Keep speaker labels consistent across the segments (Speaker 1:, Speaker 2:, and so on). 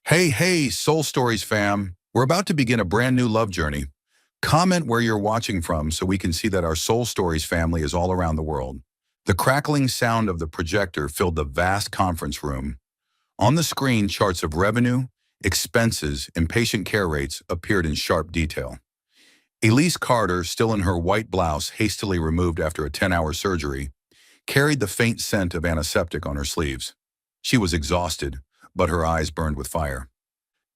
Speaker 1: Hey, Soul Stories fam. We're about to begin a brand new love journey. Comment where you're watching from so we can see that our Soul Stories family is all around the world. The crackling sound of the projector filled the vast conference room. On the screen, charts of revenue, expenses, and patient care rates appeared in sharp detail. Elise Carter, still in her white blouse hastily removed after a 10-hour surgery, carried the faint scent of antiseptic on her sleeves. She was exhausted, but her eyes burned with fire.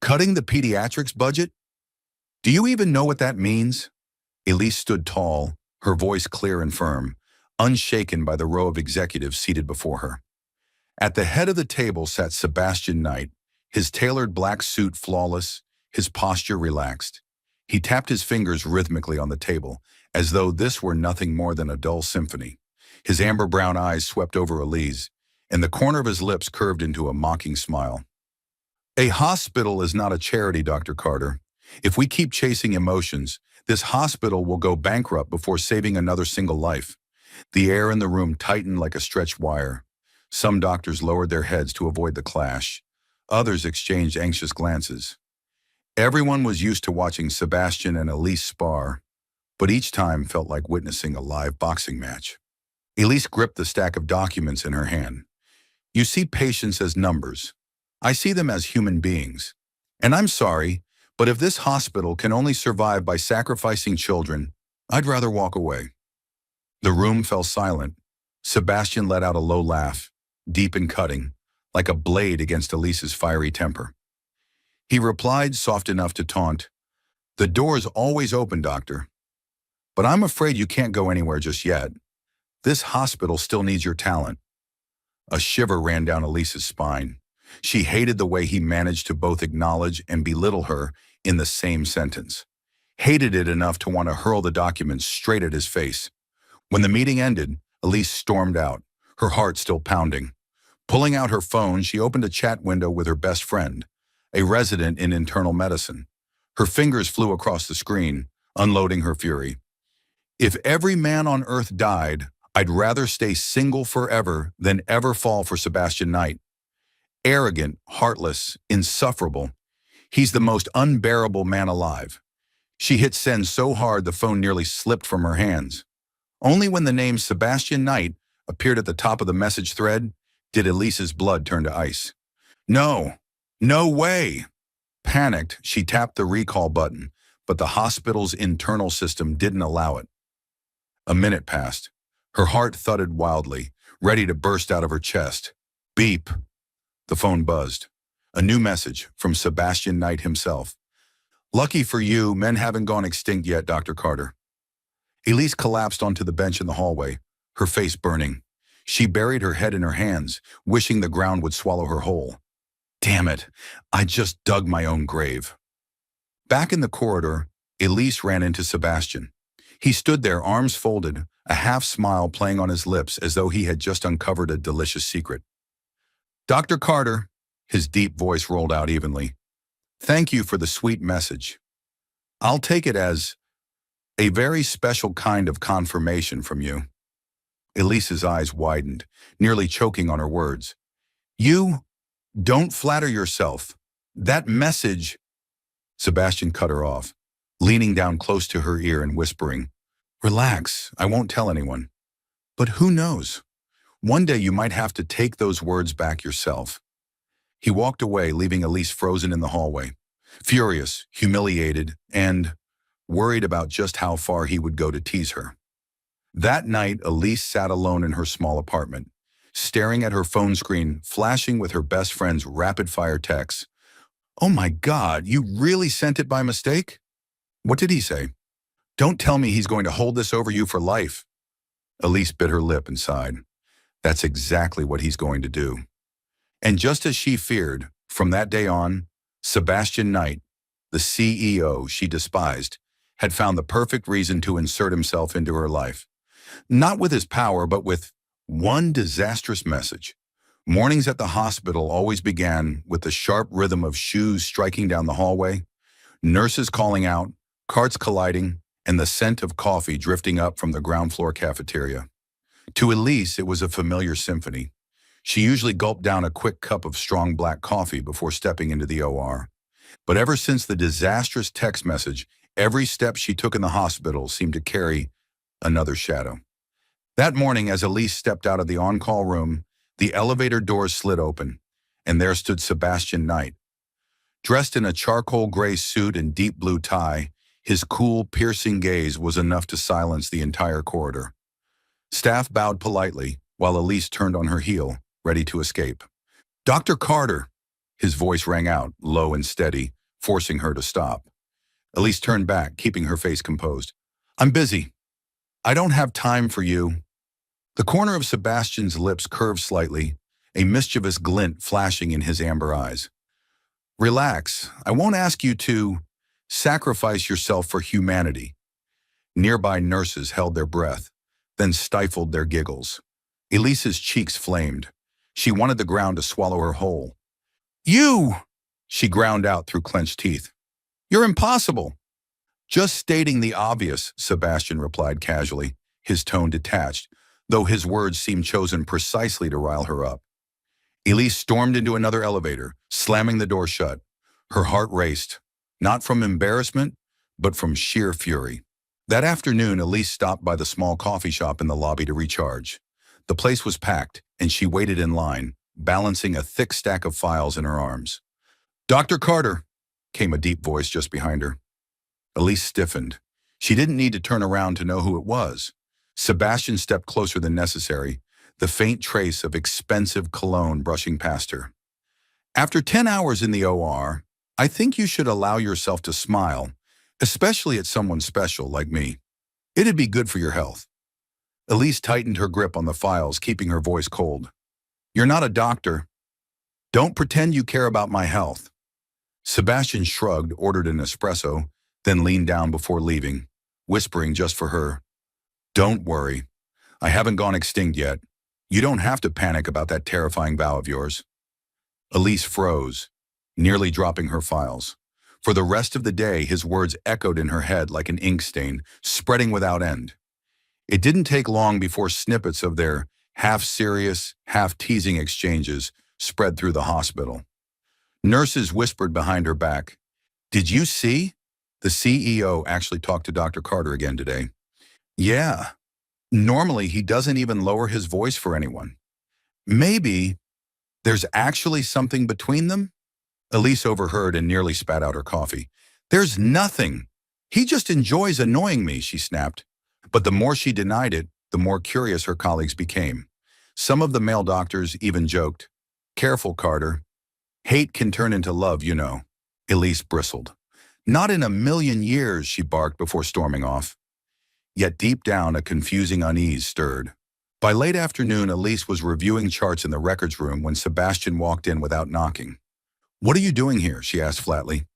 Speaker 1: Cutting the pediatrics budget? Do you even know what that means? Elise stood tall, her voice clear and firm, unshaken by the row of executives seated before her. At the head of the table sat Sebastian Knight, his tailored black suit flawless, his posture relaxed. He tapped his fingers rhythmically on the table, as though this were nothing more than a dull symphony. His amber brown eyes swept over Elise, and the corner of his lips curved into a mocking smile. A hospital is not a charity, Dr. Carter. If we keep chasing emotions, this hospital will go bankrupt before saving another single life. The air in the room tightened like a stretched wire. Some doctors lowered their heads to avoid the clash. Others exchanged anxious glances. Everyone was used to watching Sebastian and Elise spar, but each time felt like witnessing a live boxing match. Elise gripped the stack of documents in her hand. You see patients as numbers. I see them as human beings. And I'm sorry, but if this hospital can only survive by sacrificing children, I'd rather walk away. The room fell silent. Sebastian let out a low laugh, deep and cutting, like a blade against Elise's fiery temper. He replied, soft enough to taunt, "The door's always open, doctor. But I'm afraid you can't go anywhere just yet. This hospital still needs your talent." A shiver ran down Elise's spine. She hated the way he managed to both acknowledge and belittle her in the same sentence. Hated it enough to want to hurl the documents straight at his face. When the meeting ended, Elise stormed out, her heart still pounding. Pulling out her phone, she opened a chat window with her best friend, a resident in internal medicine. Her fingers flew across the screen, unloading her fury. If every man on earth died, I'd rather stay single forever than ever fall for Sebastian Knight. Arrogant, heartless, insufferable. He's the most unbearable man alive. She hit send so hard the phone nearly slipped from her hands. Only when the name Sebastian Knight appeared at the top of the message thread did Elise's blood turn to ice. No way! Panicked, she tapped the recall button, but the hospital's internal system didn't allow it. A minute passed. Her heart thudded wildly, ready to burst out of her chest. Beep. The phone buzzed. A new message from Sebastian Knight himself. "Lucky for you, men haven't gone extinct yet, Dr. Carter." Elise collapsed onto the bench in the hallway, her face burning. She buried her head in her hands, wishing the ground would swallow her whole. Damn it, I just dug my own grave. Back in the corridor, Elise ran into Sebastian. He stood there, arms folded, a half smile playing on his lips as though he had just uncovered a delicious secret. "Dr. Carter," his deep voice rolled out evenly, "thank you for the sweet message. I'll take it as a very special kind of confirmation from you." Elise's eyes widened, nearly choking on her words. "You don't flatter yourself. That message—" Sebastian cut her off, leaning down close to her ear and whispering, "Relax, I won't tell anyone. But who knows? One day you might have to take those words back yourself." He walked away, leaving Elise frozen in the hallway, furious, humiliated, and worried about just how far he would go to tease her. That night, Elise sat alone in her small apartment, staring at her phone screen, flashing with her best friend's rapid-fire texts. "Oh my God, you really sent it by mistake? What did he say? Don't tell me he's going to hold this over you for life." Elise bit her lip and sighed. That's exactly what he's going to do. And just as she feared, from that day on, Sebastian Knight, the CEO she despised, had found the perfect reason to insert himself into her life. Not with his power, but with one disastrous message. Mornings at the hospital always began with the sharp rhythm of shoes striking down the hallway, nurses calling out, carts colliding, and the scent of coffee drifting up from the ground floor cafeteria. To Elise, it was a familiar symphony. She usually gulped down a quick cup of strong black coffee before stepping into the OR. But ever since the disastrous text message, every step she took in the hospital seemed to carry another shadow. That morning, as Elise stepped out of the on-call room, the elevator doors slid open, and there stood Sebastian Knight. Dressed in a charcoal gray suit and deep blue tie, his cool, piercing gaze was enough to silence the entire corridor. Staff bowed politely, while Elise turned on her heel, ready to escape. "Dr. Carter!" His voice rang out, low and steady, forcing her to stop. Elise turned back, keeping her face composed. "I'm busy. I don't have time for you." The corner of Sebastian's lips curved slightly, a mischievous glint flashing in his amber eyes. "Relax. I won't ask you to sacrifice yourself for humanity." Nearby nurses held their breath, then stifled their giggles. Elise's cheeks flamed. She wanted the ground to swallow her whole. "You!" she ground out through clenched teeth. "You're impossible." "Just stating the obvious," Sebastian replied casually, his tone detached, though his words seemed chosen precisely to rile her up. Elise stormed into another elevator, slamming the door shut. Her heart raced, not from embarrassment, but from sheer fury. That afternoon, Elise stopped by the small coffee shop in the lobby to recharge. The place was packed, and she waited in line, balancing a thick stack of files in her arms. "Dr. Carter," came a deep voice just behind her. Elise stiffened. She didn't need to turn around to know who it was. Sebastian stepped closer than necessary, the faint trace of expensive cologne brushing past her. "After 10 hours in the OR, I think you should allow yourself to smile, especially at someone special like me. It'd be good for your health." Elise tightened her grip on the files, keeping her voice cold. "You're not a doctor. Don't pretend you care about my health." Sebastian shrugged, ordered an espresso, then leaned down before leaving, whispering just for her, "Don't worry. I haven't gone extinct yet. You don't have to panic about that terrifying vow of yours." Elise froze, nearly dropping her files. For the rest of the day, his words echoed in her head like an ink stain, spreading without end. It didn't take long before snippets of their half-serious, half-teasing exchanges spread through the hospital. Nurses whispered behind her back, "Did you see? The CEO actually talked to Dr. Carter again today." "Yeah. Normally, he doesn't even lower his voice for anyone. Maybe there's actually something between them?" Elise overheard and nearly spat out her coffee. "There's nothing. He just enjoys annoying me," she snapped. But the more she denied it, the more curious her colleagues became. Some of the male doctors even joked, "Careful, Carter. Hate can turn into love, you know." Elise bristled. "Not in a million years," she barked before storming off. Yet deep down, a confusing unease stirred. By late afternoon, Elise was reviewing charts in the records room when Sebastian walked in without knocking. "What are you doing here?" she asked flatly.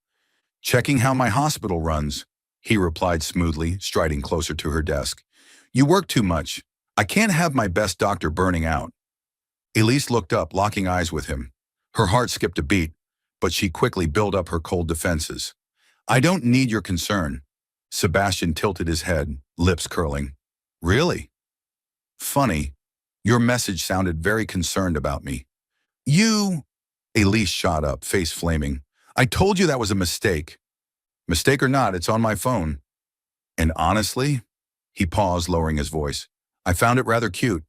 Speaker 1: "Checking how my hospital runs," he replied smoothly, striding closer to her desk. "You work too much. I can't have my best doctor burning out." Elise looked up, locking eyes with him. Her heart skipped a beat, but she quickly built up her cold defenses. "I don't need your concern." Sebastian tilted his head, lips curling. "Really? Funny. Your message sounded very concerned about me." "You—" Elise shot up, face flaming. "I told you that was a mistake." "Mistake or not, it's on my phone." "And honestly," he paused, lowering his voice, "I found it rather cute."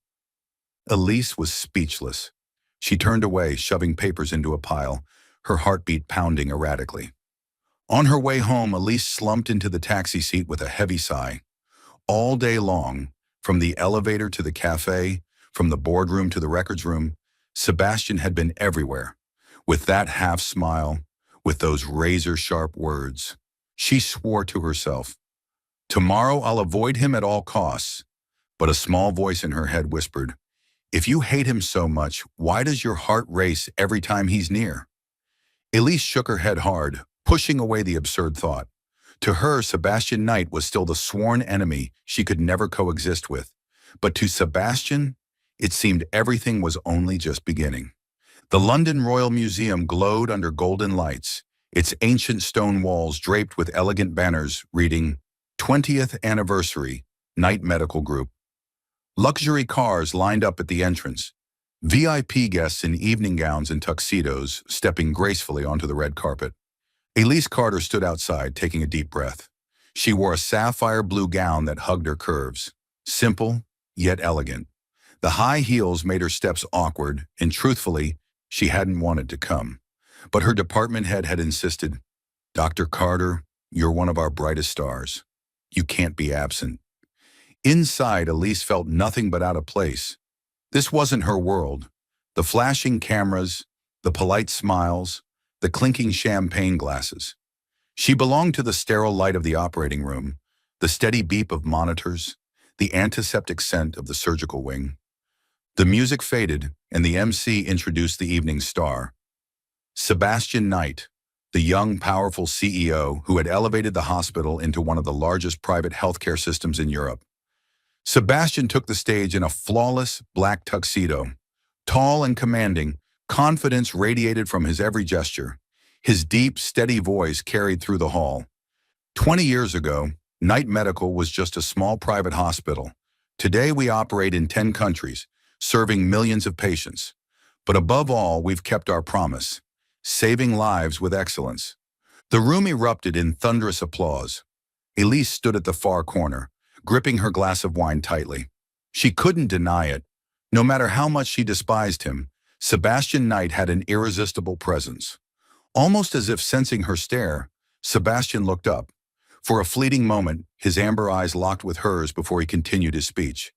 Speaker 1: Elise was speechless. She turned away, shoving papers into a pile, her heartbeat pounding erratically. On her way home, Elise slumped into the taxi seat with a heavy sigh. All day long, from the elevator to the cafe, from the boardroom to the records room, Sebastian had been everywhere, with that half smile, with those razor-sharp words. She swore to herself, "Tomorrow I'll avoid him at all costs." But a small voice in her head whispered, "If you hate him so much, why does your heart race every time he's near?" Elise shook her head hard, pushing away the absurd thought. To her, Sebastian Knight was still the sworn enemy she could never coexist with. But to Sebastian, it seemed everything was only just beginning. The London Royal Museum glowed under golden lights, its ancient stone walls draped with elegant banners reading, "20th Anniversary, Knight Medical Group." Luxury cars lined up at the entrance, VIP guests in evening gowns and tuxedos stepping gracefully onto the red carpet. Elise Carter stood outside, taking a deep breath. She wore a sapphire blue gown that hugged her curves. Simple, yet elegant. The high heels made her steps awkward, and truthfully, she hadn't wanted to come. But her department head had insisted, "Dr. Carter, you're one of our brightest stars. You can't be absent." Inside, Elise felt nothing but out of place. This wasn't her world. The flashing cameras, the polite smiles, the clinking champagne glasses. She belonged to the sterile light of the operating room, the steady beep of monitors, the antiseptic scent of the surgical wing. The music faded, and the MC introduced the evening star. Sebastian Knight, the young, powerful CEO who had elevated the hospital into one of the largest private healthcare systems in Europe. Sebastian took the stage in a flawless black tuxedo. Tall and commanding, confidence radiated from his every gesture. His deep, steady voice carried through the hall. 20 years ago, Knight Medical was just a small private hospital. Today we operate in 10 countries, serving millions of patients. But above all, we've kept our promise, saving lives with excellence. The room erupted in thunderous applause. Elise stood at the far corner, gripping her glass of wine tightly. She couldn't deny it. No matter how much she despised him, Sebastian Knight had an irresistible presence. Almost as if sensing her stare, Sebastian looked up. For a fleeting moment, his amber eyes locked with hers before he continued his speech.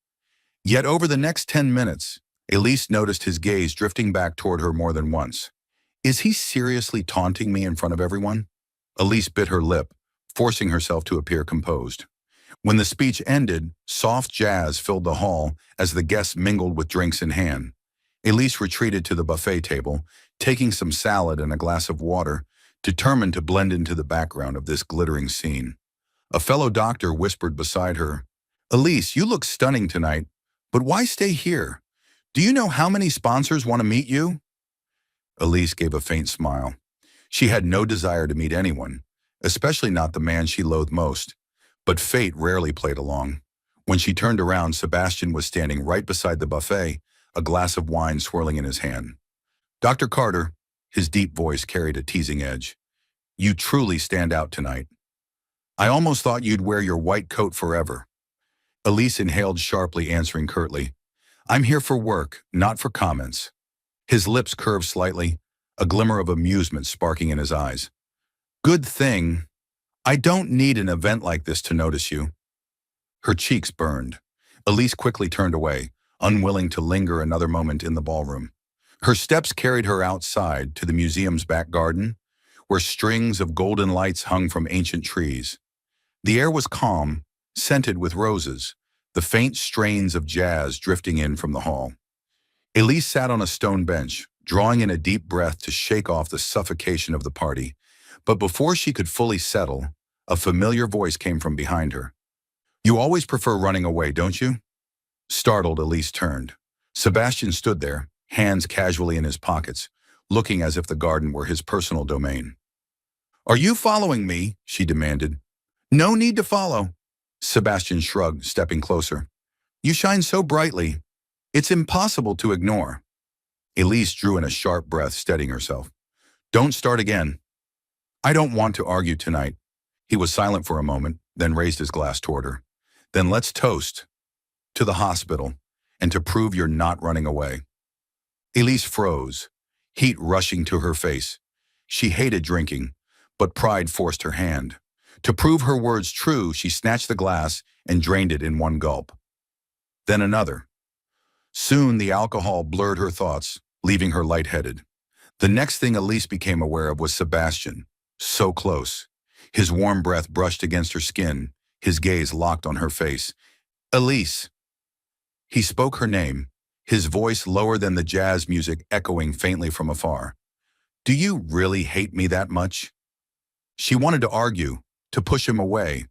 Speaker 1: Yet over the next 10 minutes, Elise noticed his gaze drifting back toward her more than once. Is he seriously taunting me in front of everyone? Elise bit her lip, forcing herself to appear composed. When the speech ended, soft jazz filled the hall as the guests mingled with drinks in hand. Elise retreated to the buffet table, taking some salad and a glass of water, determined to blend into the background of this glittering scene. A fellow doctor whispered beside her, "Elise, you look stunning tonight, but why stay here? Do you know how many sponsors want to meet you?" Elise gave a faint smile. She had no desire to meet anyone, especially not the man she loathed most. But fate rarely played along. When she turned around, Sebastian was standing right beside the buffet, a glass of wine swirling in his hand. "Dr. Carter," his deep voice carried a teasing edge, "you truly stand out tonight. I almost thought you'd wear your white coat forever." Elise inhaled sharply, answering curtly, "I'm here for work, not for comments." His lips curved slightly, a glimmer of amusement sparking in his eyes. "Good thing. I don't need an event like this to notice you." Her cheeks burned. Elise quickly turned away, unwilling to linger another moment in the ballroom. Her steps carried her outside to the museum's back garden, where strings of golden lights hung from ancient trees. The air was calm, scented with roses, the faint strains of jazz drifting in from the hall. Elise sat on a stone bench, drawing in a deep breath to shake off the suffocation of the party. But before she could fully settle, a familiar voice came from behind her. "You always prefer running away, don't you?" Startled, Elise turned. Sebastian stood there, hands casually in his pockets, looking as if the garden were his personal domain. "Are you following me?" she demanded. "No need to follow." Sebastian shrugged, stepping closer. "You shine so brightly. It's impossible to ignore." Elise drew in a sharp breath, steadying herself. "Don't start again." "I don't want to argue tonight." He was silent for a moment, then raised his glass toward her. "Then let's toast to the hospital and to prove you're not running away." Elise froze, heat rushing to her face. She hated drinking, but pride forced her hand. To prove her words true, she snatched the glass and drained it in one gulp. Then another. Soon the alcohol blurred her thoughts, leaving her lightheaded. The next thing Elise became aware of was Sebastian, so close. His warm breath brushed against her skin, his gaze locked on her face. "Elise." He spoke her name, his voice lower than the jazz music echoing faintly from afar. "Do you really hate me that much?" She wanted to argue, to push him away,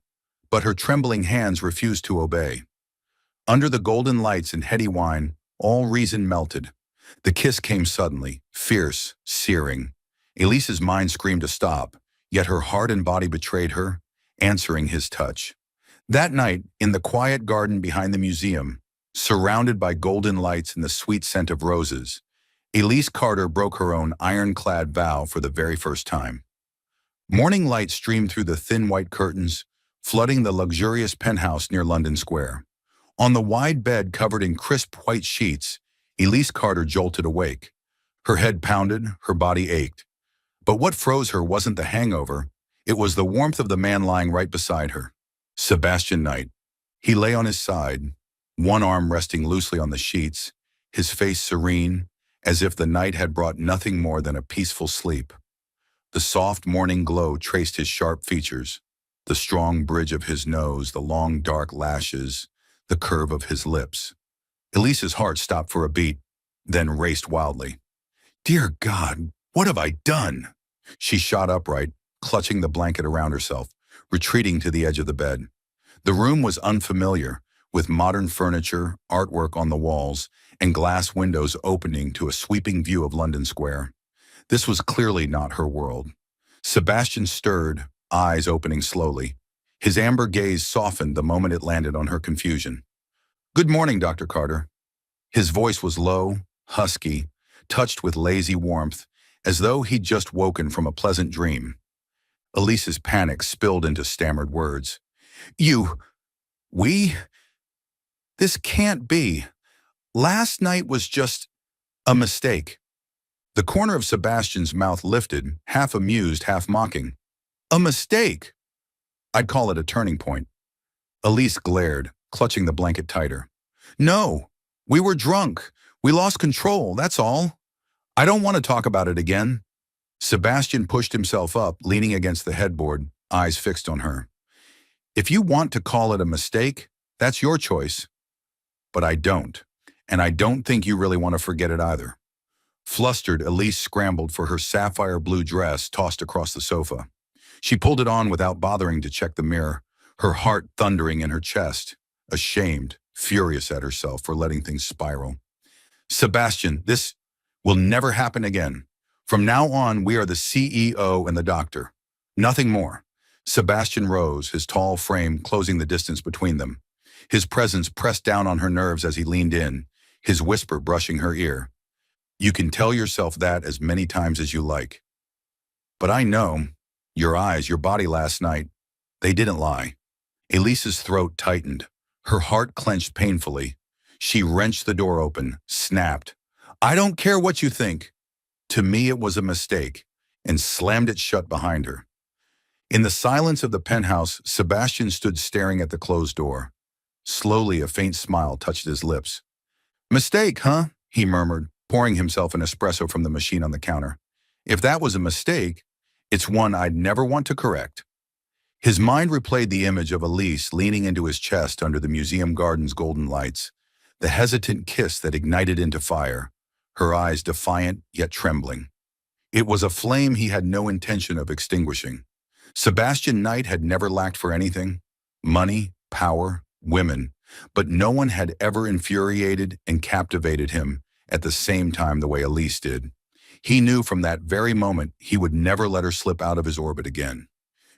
Speaker 1: but her trembling hands refused to obey. Under the golden lights and heady wine, all reason melted. The kiss came suddenly, fierce, searing. Elise's mind screamed to stop, yet her heart and body betrayed her, answering his touch. That night, in the quiet garden behind the museum, Surrounded by golden lights and the sweet scent of roses, Elise Carter broke her own ironclad vow for the very first time. Morning light streamed through the thin white curtains, flooding the luxurious penthouse near London Square. On the wide bed covered in crisp white sheets, Elise Carter jolted awake. Her head pounded, her body ached. But what froze her wasn't the hangover, it was the warmth of the man lying right beside her. Sebastian Knight. He lay on his side, one arm resting loosely on the sheets, his face serene, as if the night had brought nothing more than a peaceful sleep. The soft morning glow traced his sharp features, the strong bridge of his nose, the long dark lashes, the curve of his lips. Elise's heart stopped for a beat, then raced wildly. Dear God, what have I done? She shot upright, clutching the blanket around herself, retreating to the edge of the bed. The room was unfamiliar, with modern furniture, artwork on the walls, and glass windows opening to a sweeping view of London Square. This was clearly not her world. Sebastian stirred, eyes opening slowly. His amber gaze softened the moment it landed on her confusion. Good morning, Dr. Carter. His voice was low, husky, touched with lazy warmth, as though he'd just woken from a pleasant dream. Elise's panic spilled into stammered words. We? This can't be. Last night was just a mistake. The corner of Sebastian's mouth lifted, half amused, half mocking. A mistake? I'd call it a turning point. Elise glared, clutching the blanket tighter. No, we were drunk. We lost control, that's all. I don't want to talk about it again. Sebastian pushed himself up, leaning against the headboard, eyes fixed on her. If you want to call it a mistake, that's your choice. But I don't, and I don't think you really want to forget it either. Flustered, Elise scrambled for her sapphire blue dress tossed across the sofa. She pulled it on without bothering to check the mirror, her heart thundering in her chest, ashamed, furious at herself for letting things spiral. Sebastian, this will never happen again. From now on, we are the CEO and the doctor. Nothing more. Sebastian rose, his tall frame closing the distance between them. His presence pressed down on her nerves as he leaned in, his whisper brushing her ear. You can tell yourself that as many times as you like. But I know, your eyes, your body last night, they didn't lie. Elise's throat tightened. Her heart clenched painfully. She wrenched the door open, snapped. I don't care what you think. To me, it was a mistake, and slammed it shut behind her. In the silence of the penthouse, Sebastian stood staring at the closed door. Slowly, a faint smile touched his lips. Mistake, huh? He murmured, pouring himself an espresso from the machine on the counter. If that was a mistake, it's one I'd never want to correct. His mind replayed the image of Elise leaning into his chest under the museum garden's golden lights, the hesitant kiss that ignited into fire, her eyes defiant yet trembling. It was a flame he had no intention of extinguishing. Sebastian Knight had never lacked for anything, money, power, women, but no one had ever infuriated and captivated him at the same time the way Elise did. He knew from that very moment he would never let her slip out of his orbit again.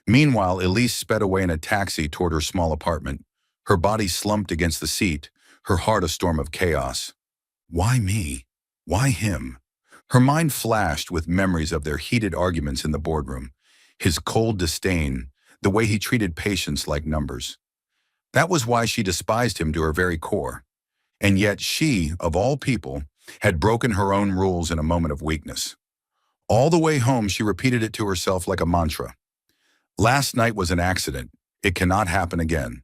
Speaker 1: Meanwhile, Elise sped away in a taxi toward her small apartment, her body slumped against the seat, her heart a storm of chaos. Why me? Why him? Her mind flashed with memories of their heated arguments in the boardroom, his cold disdain, the way he treated patients like numbers. That was why she despised him to her very core. And yet she, of all people, had broken her own rules in a moment of weakness. All the way home, she repeated it to herself like a mantra. Last night was an accident. It cannot happen again.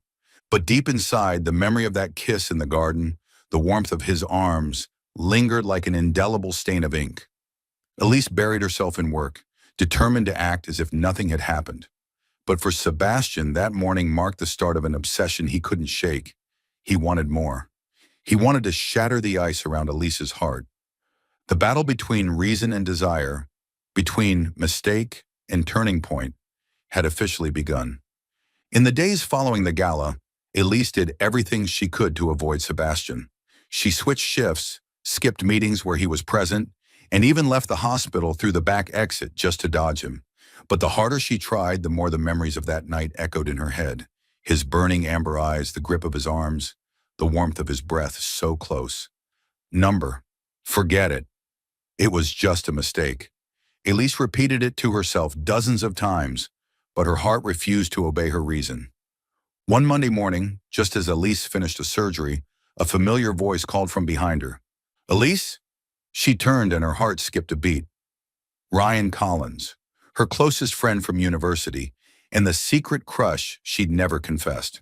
Speaker 1: But deep inside, the memory of that kiss in the garden, the warmth of his arms, lingered like an indelible stain of ink. Elise buried herself in work, determined to act as if nothing had happened. But for Sebastian, that morning marked the start of an obsession he couldn't shake. He wanted more. He wanted to shatter the ice around Elise's heart. The battle between reason and desire, between mistake and turning point, had officially begun. In the days following the gala, Elise did everything she could to avoid Sebastian. She switched shifts, skipped meetings where he was present, and even left the hospital through the back exit just to dodge him. But the harder she tried, the more the memories of that night echoed in her head. His burning amber eyes, the grip of his arms, the warmth of his breath so close. Number. Forget it. It was just a mistake. Elise repeated it to herself dozens of times, but her heart refused to obey her reason. One Monday morning, just as Elise finished a surgery, a familiar voice called from behind her. Elise? She turned and her heart skipped a beat. Ryan Collins, her closest friend from university, and the secret crush she'd never confessed.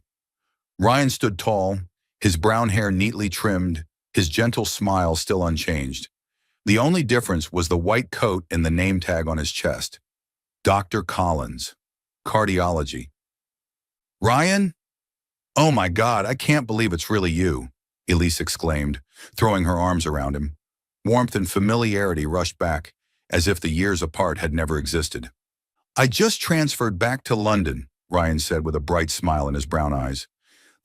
Speaker 1: Ryan stood tall, his brown hair neatly trimmed, his gentle smile still unchanged. The only difference was the white coat and the name tag on his chest. Dr. Collins. Cardiology. Ryan? Oh my God, I can't believe it's really you, Elise exclaimed, throwing her arms around him. Warmth and familiarity rushed back, as if the years apart had never existed. I just transferred back to London, Ryan said with a bright smile in his brown eyes.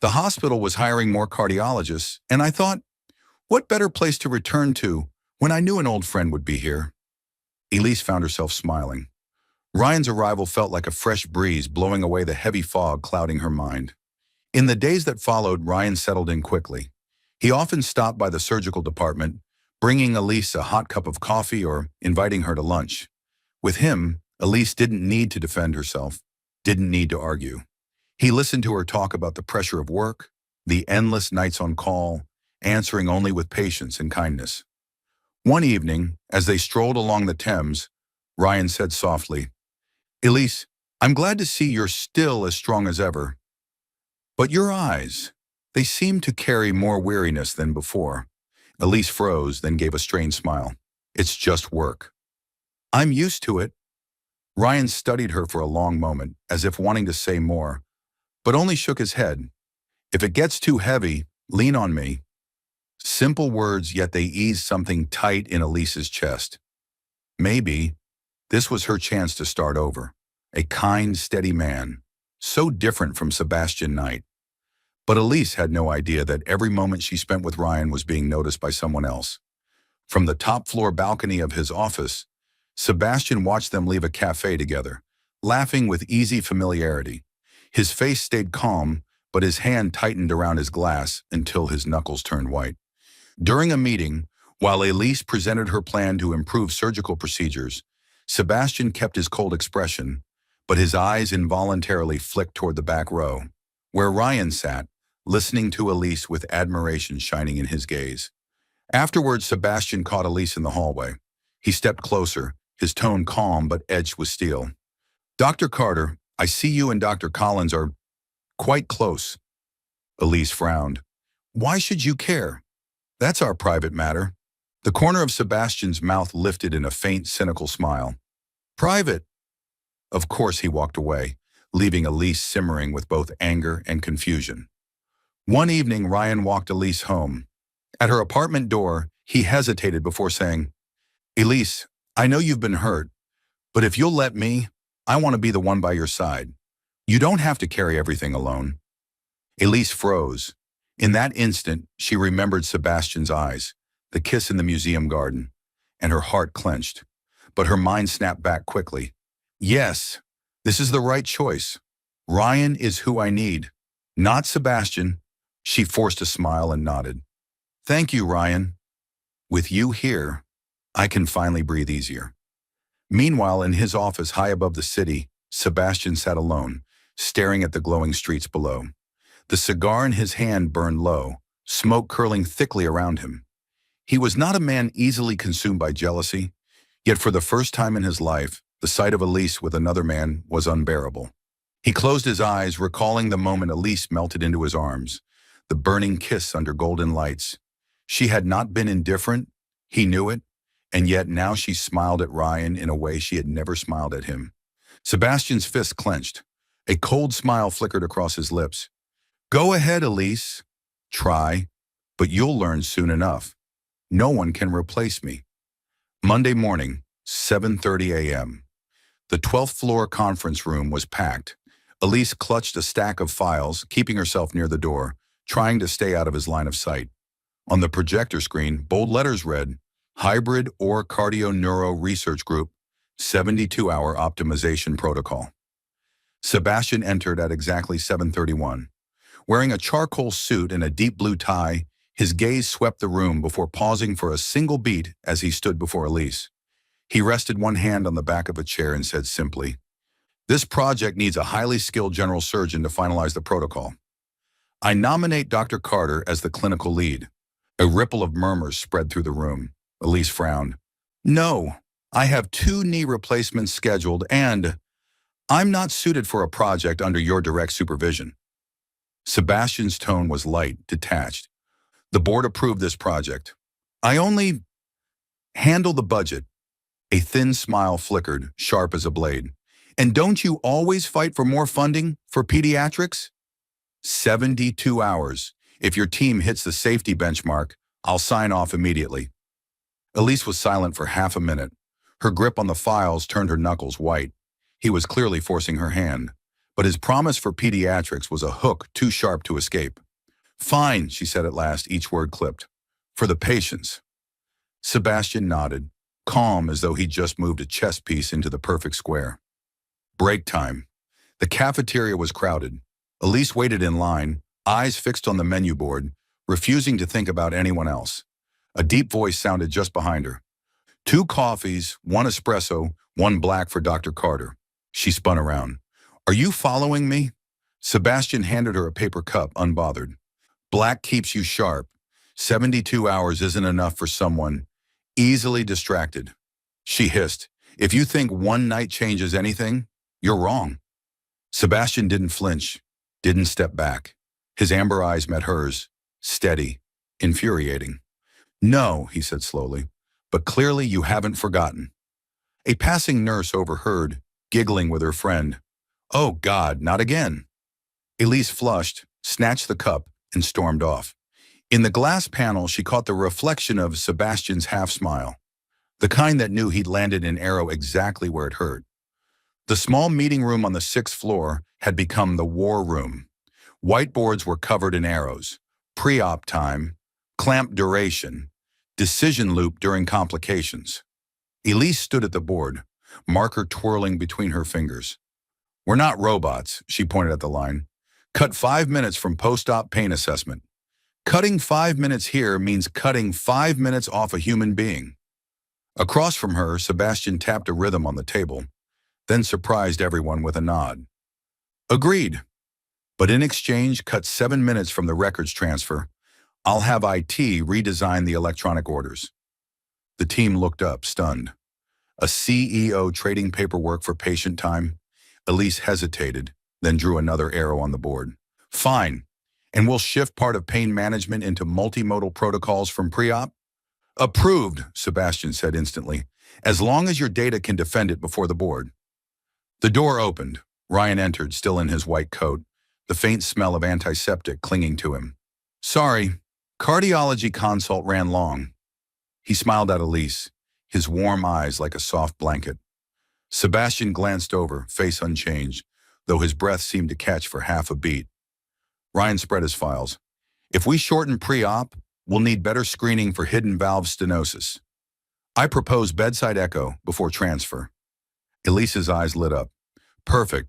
Speaker 1: The hospital was hiring more cardiologists, and I thought, what better place to return to when I knew an old friend would be here? Elise found herself smiling. Ryan's arrival felt like a fresh breeze blowing away the heavy fog clouding her mind. In the days that followed, Ryan settled in quickly. He often stopped by the surgical department, bringing Elise a hot cup of coffee or inviting her to lunch. With him, Elise didn't need to defend herself, didn't need to argue. He listened to her talk about the pressure of work, the endless nights on call, answering only with patience and kindness. One evening, as they strolled along the Thames, Ryan said softly, Elise, I'm glad to see you're still as strong as ever. But your eyes, they seem to carry more weariness than before. Elise froze, then gave a strained smile. It's just work. I'm used to it. Ryan studied her for a long moment, as if wanting to say more, but only shook his head. If it gets too heavy, lean on me. Simple words, yet they eased something tight in Elise's chest. Maybe this was her chance to start over. A kind, steady man, so different from Sebastian Knight. But Elise had no idea that every moment she spent with Ryan was being noticed by someone else. From the top-floor balcony of his office, Sebastian watched them leave a cafe together, laughing with easy familiarity. His face stayed calm, but his hand tightened around his glass until his knuckles turned white. During a meeting, while Elise presented her plan to improve surgical procedures, Sebastian kept his cold expression, but his eyes involuntarily flicked toward the back row, where Ryan sat, listening to Elise with admiration shining in his gaze. Afterwards, Sebastian caught Elise in the hallway. He stepped closer, his tone calm but edged with steel. Dr. Carter, I see you and Dr. Collins are quite close. Elise frowned. Why should you care? That's our private matter. The corner of Sebastian's mouth lifted in a faint, cynical smile. Private? Of course he walked away, leaving Elise simmering with both anger and confusion. One evening, Ryan walked Elise home. At her apartment door, he hesitated before saying, Elise, I know you've been hurt, but if you'll let me, I want to be the one by your side. You don't have to carry everything alone. Elise froze. In that instant, she remembered Sebastian's eyes, the kiss in the museum garden, and her heart clenched. But her mind snapped back quickly. Yes, this is the right choice. Ryan is who I need, not Sebastian. She forced a smile and nodded. Thank you, Ryan. With you here, I can finally breathe easier. Meanwhile, in his office high above the city, Sebastian sat alone, staring at the glowing streets below. The cigar in his hand burned low, smoke curling thickly around him. He was not a man easily consumed by jealousy, yet for the first time in his life, the sight of Elise with another man was unbearable. He closed his eyes, recalling the moment Elise melted into his arms, the burning kiss under golden lights. She had not been indifferent, he knew it, and yet now she smiled at Ryan in a way she had never smiled at him. Sebastian's fist clenched. A cold smile flickered across his lips. Go ahead, Elise. Try, but you'll learn soon enough. No one can replace me. Monday morning, 7:30 a.m. The 12th floor conference room was packed. Elise clutched a stack of files, keeping herself near the door, trying to stay out of his line of sight. On the projector screen, bold letters read, Hybrid or Cardio-Neuro Research Group, 72-hour optimization protocol. Sebastian entered at exactly 7:31. Wearing a charcoal suit and a deep blue tie, his gaze swept the room before pausing for a single beat as he stood before Elise. He rested one hand on the back of a chair and said simply, "This project needs a highly skilled general surgeon to finalize the protocol. I nominate Dr. Carter as the clinical lead." A ripple of murmurs spread through the room. Elise frowned. "No, I have 2 knee replacements scheduled and I'm not suited for a project under your direct supervision." Sebastian's tone was light, detached. "The board approved this project. I only handle the budget." A thin smile flickered, sharp as a blade. "And don't you always fight for more funding for pediatrics?" 72 hours. If your team hits the safety benchmark, I'll sign off immediately." Elise was silent for half a minute. Her grip on the files turned her knuckles white. He was clearly forcing her hand, but his promise for pediatrics was a hook too sharp to escape. "Fine," she said at last, each word clipped. "For the patients." Sebastian nodded, calm as though he'd just moved a chess piece into the perfect square. Break time. The cafeteria was crowded. Elise waited in line, eyes fixed on the menu board, refusing to think about anyone else. A deep voice sounded just behind her. "2 coffees, 1 espresso, 1 black for Dr. Carter." She spun around. "Are you following me?" Sebastian handed her a paper cup, unbothered. "Black keeps you sharp. 72 hours isn't enough for someone easily distracted." She hissed, "If you think one night changes anything, you're wrong." Sebastian didn't flinch, didn't step back. His amber eyes met hers, steady, infuriating. "No," he said slowly, "but clearly you haven't forgotten." A passing nurse overheard, giggling with her friend. "Oh God, not again." Elise flushed, snatched the cup, and stormed off. In the glass panel, she caught the reflection of Sebastian's half-smile, the kind that knew he'd landed an arrow exactly where it hurt. The small meeting room on the 6th floor had become the war room. Whiteboards were covered in arrows. Pre-op time, clamp duration, decision loop during complications. Elise stood at the board, marker twirling between her fingers. "We're not robots," she pointed at the line. "Cut 5 minutes from post-op pain assessment. Cutting 5 minutes here means cutting 5 minutes off a human being." Across from her, Sebastian tapped a rhythm on the table, then surprised everyone with a nod. "Agreed. But in exchange, cut 7 minutes from the records transfer. I'll have IT redesign the electronic orders." The team looked up, stunned. A CEO trading paperwork for patient time? Elise hesitated, then drew another arrow on the board. "Fine. And we'll shift part of pain management into multimodal protocols from pre-op?" "Approved," Sebastian said instantly, "as long as your data can defend it before the board." The door opened. Ryan entered, still in his white coat, the faint smell of antiseptic clinging to him. "Sorry, cardiology consult ran long." He smiled at Elise, his warm eyes like a soft blanket. Sebastian glanced over, face unchanged, though his breath seemed to catch for half a beat. Ryan spread his files. "If we shorten pre-op, we'll need better screening for hidden valve stenosis. I propose bedside echo before transfer." Elise's eyes lit up. "Perfect.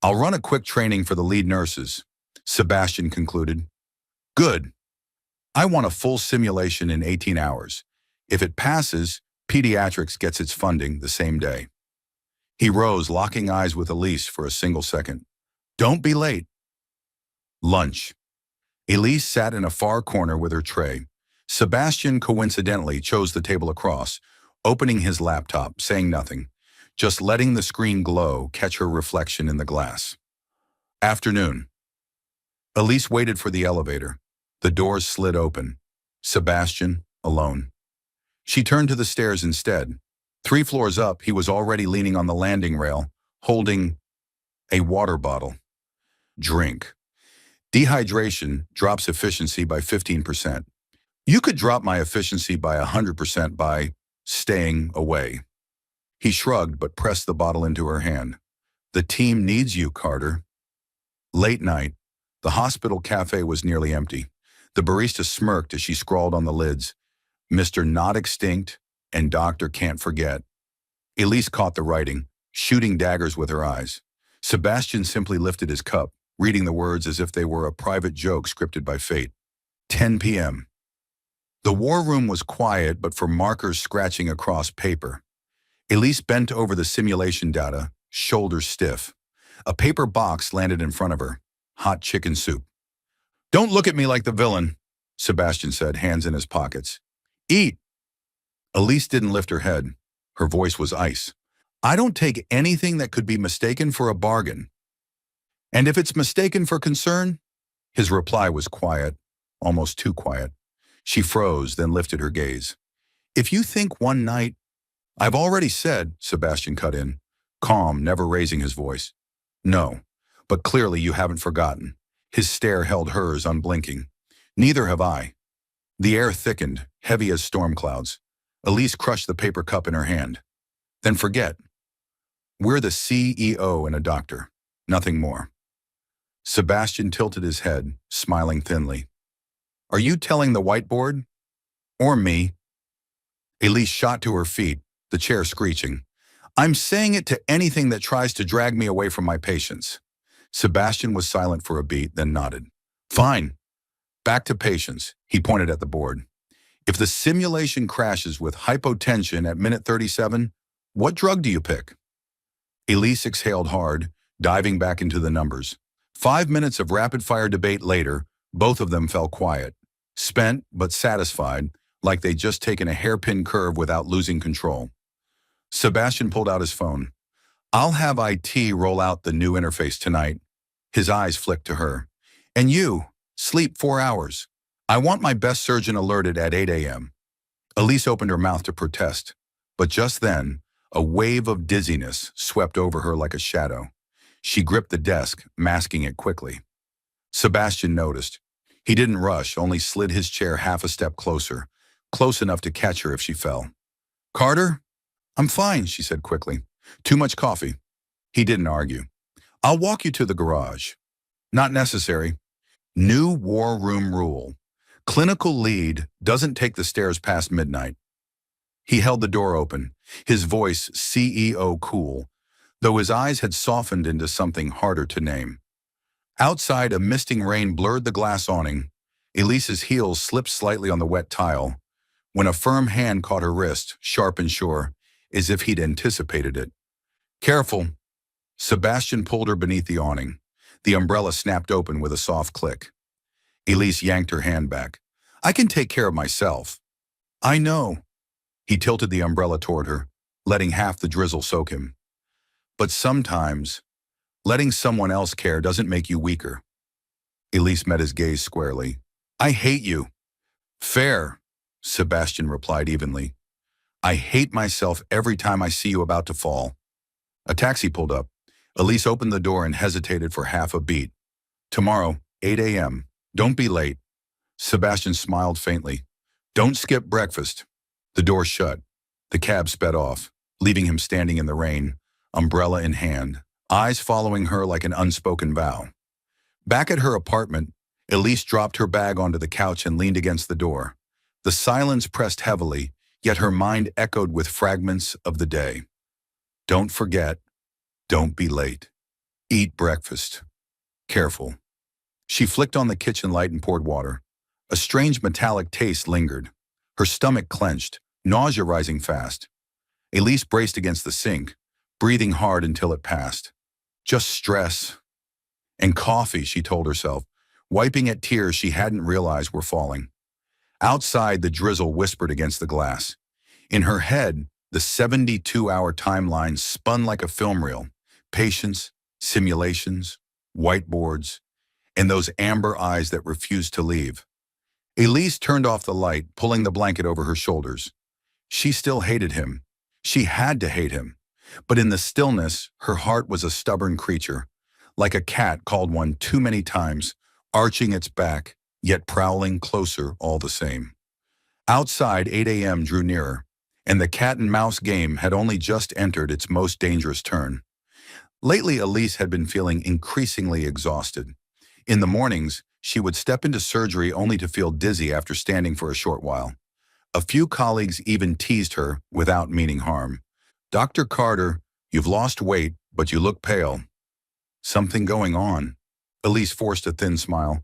Speaker 1: I'll run a quick training for the lead nurses," Sebastian concluded. "Good. I want a full simulation in 18 hours. If it passes, pediatrics gets its funding the same day." He rose, locking eyes with Elise for a single second. "Don't be late." Lunch. Elise sat in a far corner with her tray. Sebastian coincidentally chose the table across, opening his laptop, saying nothing, just letting the screen glow catch her reflection in the glass. Afternoon. Elise waited for the elevator. The doors slid open. Sebastian, alone. She turned to the stairs instead. 3 floors up, he was already leaning on the landing rail, holding a water bottle. Drink. Dehydration drops efficiency by 15%. You could drop my efficiency by 100% by staying away. He shrugged but pressed the bottle into her hand. "The team needs you, Carter." Late night. The hospital cafe was nearly empty. The barista smirked as she scrawled on the lids, "Mr. Not Extinct and Doctor Can't Forget." Elise caught the writing, shooting daggers with her eyes. Sebastian simply lifted his cup, reading the words as if they were a private joke scripted by fate. 10 p.m. The war room was quiet but for markers scratching across paper. Elise bent over the simulation data, shoulders stiff. A paper box landed in front of her. Hot chicken soup. "Don't look at me like the villain," Sebastian said, hands in his pockets. "Eat." Elise didn't lift her head. Her voice was ice. "I don't take anything that could be mistaken for a bargain." "And if it's mistaken for concern?" His reply was quiet, almost too quiet. She froze, then lifted her gaze. "If you think one night—" "I've already said," Sebastian cut in, calm, never raising his voice. "No, but clearly you haven't forgotten." His stare held hers, unblinking. "Neither have I." The air thickened, heavy as storm clouds. Elise crushed the paper cup in her hand. "Then forget. We're the CEO and a doctor. Nothing more." Sebastian tilted his head, smiling thinly. "Are you telling the whiteboard? Or me?" Elise shot to her feet, the chair screeching. "I'm saying it to anything that tries to drag me away from my patients." Sebastian was silent for a beat, then nodded. "Fine. Back to patients." He pointed at the board. "If the simulation crashes with hypotension at minute 37, what drug do you pick?" Elise exhaled hard, diving back into the numbers. 5 minutes of rapid-fire debate later, both of them fell quiet, spent but satisfied, like they'd just taken a hairpin curve without losing control. Sebastian pulled out his phone. "I'll have IT roll out the new interface tonight." His eyes flicked to her. "And you, sleep 4 hours. I want my best surgeon alerted at 8 a.m. Elise opened her mouth to protest, but just then, a wave of dizziness swept over her like a shadow. She gripped the desk, masking it quickly. Sebastian noticed. He didn't rush, only slid his chair half a step closer, close enough to catch her if she fell. "Carter?" "I'm fine," she said quickly. "Too much coffee." He didn't argue. "I'll walk you to the garage." "Not necessary." New war room rule. Clinical lead doesn't take the stairs past midnight. He held the door open, his voice CEO cool, though his eyes had softened into something harder to name. Outside, a misting rain blurred the glass awning. Elise's heels slipped slightly on the wet tile, when a firm hand caught her wrist, sharp and sure, as if he'd anticipated it. "Careful." Sebastian pulled her beneath the awning. The umbrella snapped open with a soft click. Elise yanked her hand back. "I can take care of myself." "I know." He tilted the umbrella toward her, letting half the drizzle soak him. "But sometimes, letting someone else care doesn't make you weaker." Elise met his gaze squarely. "I hate you." "Fair," Sebastian replied evenly. "I hate myself every time I see you about to fall." A taxi pulled up. Elise opened the door and hesitated for half a beat. "Tomorrow, 8 a.m. Don't be late." Sebastian smiled faintly. "Don't skip breakfast." The door shut. The cab sped off, leaving him standing in the rain, umbrella in hand, eyes following her like an unspoken vow. Back at her apartment, Elise dropped her bag onto the couch and leaned against the door. The silence pressed heavily, yet her mind echoed with fragments of the day. Don't forget. Don't be late. Eat breakfast. Careful. She flicked on the kitchen light and poured water. A strange metallic taste lingered. Her stomach clenched, nausea rising fast. Elise braced against the sink, breathing hard until it passed. Just stress. And coffee, she told herself, wiping at tears she hadn't realized were falling. Outside, the drizzle whispered against the glass. In her head, the 72-hour timeline spun like a film reel. Patience, simulations, whiteboards, and those amber eyes that refused to leave. Elise turned off the light, pulling the blanket over her shoulders. She still hated him. She had to hate him. But in the stillness, her heart was a stubborn creature, like a cat called one too many times, arching its back, yet prowling closer all the same. Outside, 8 a.m. drew nearer, and the cat-and-mouse game had only just entered its most dangerous turn. Lately, Elise had been feeling increasingly exhausted. In the mornings, she would step into surgery only to feel dizzy after standing for a short while. A few colleagues even teased her without meaning harm. "Dr. Carter, you've lost weight, but you look pale." Something going on. Elise forced a thin smile.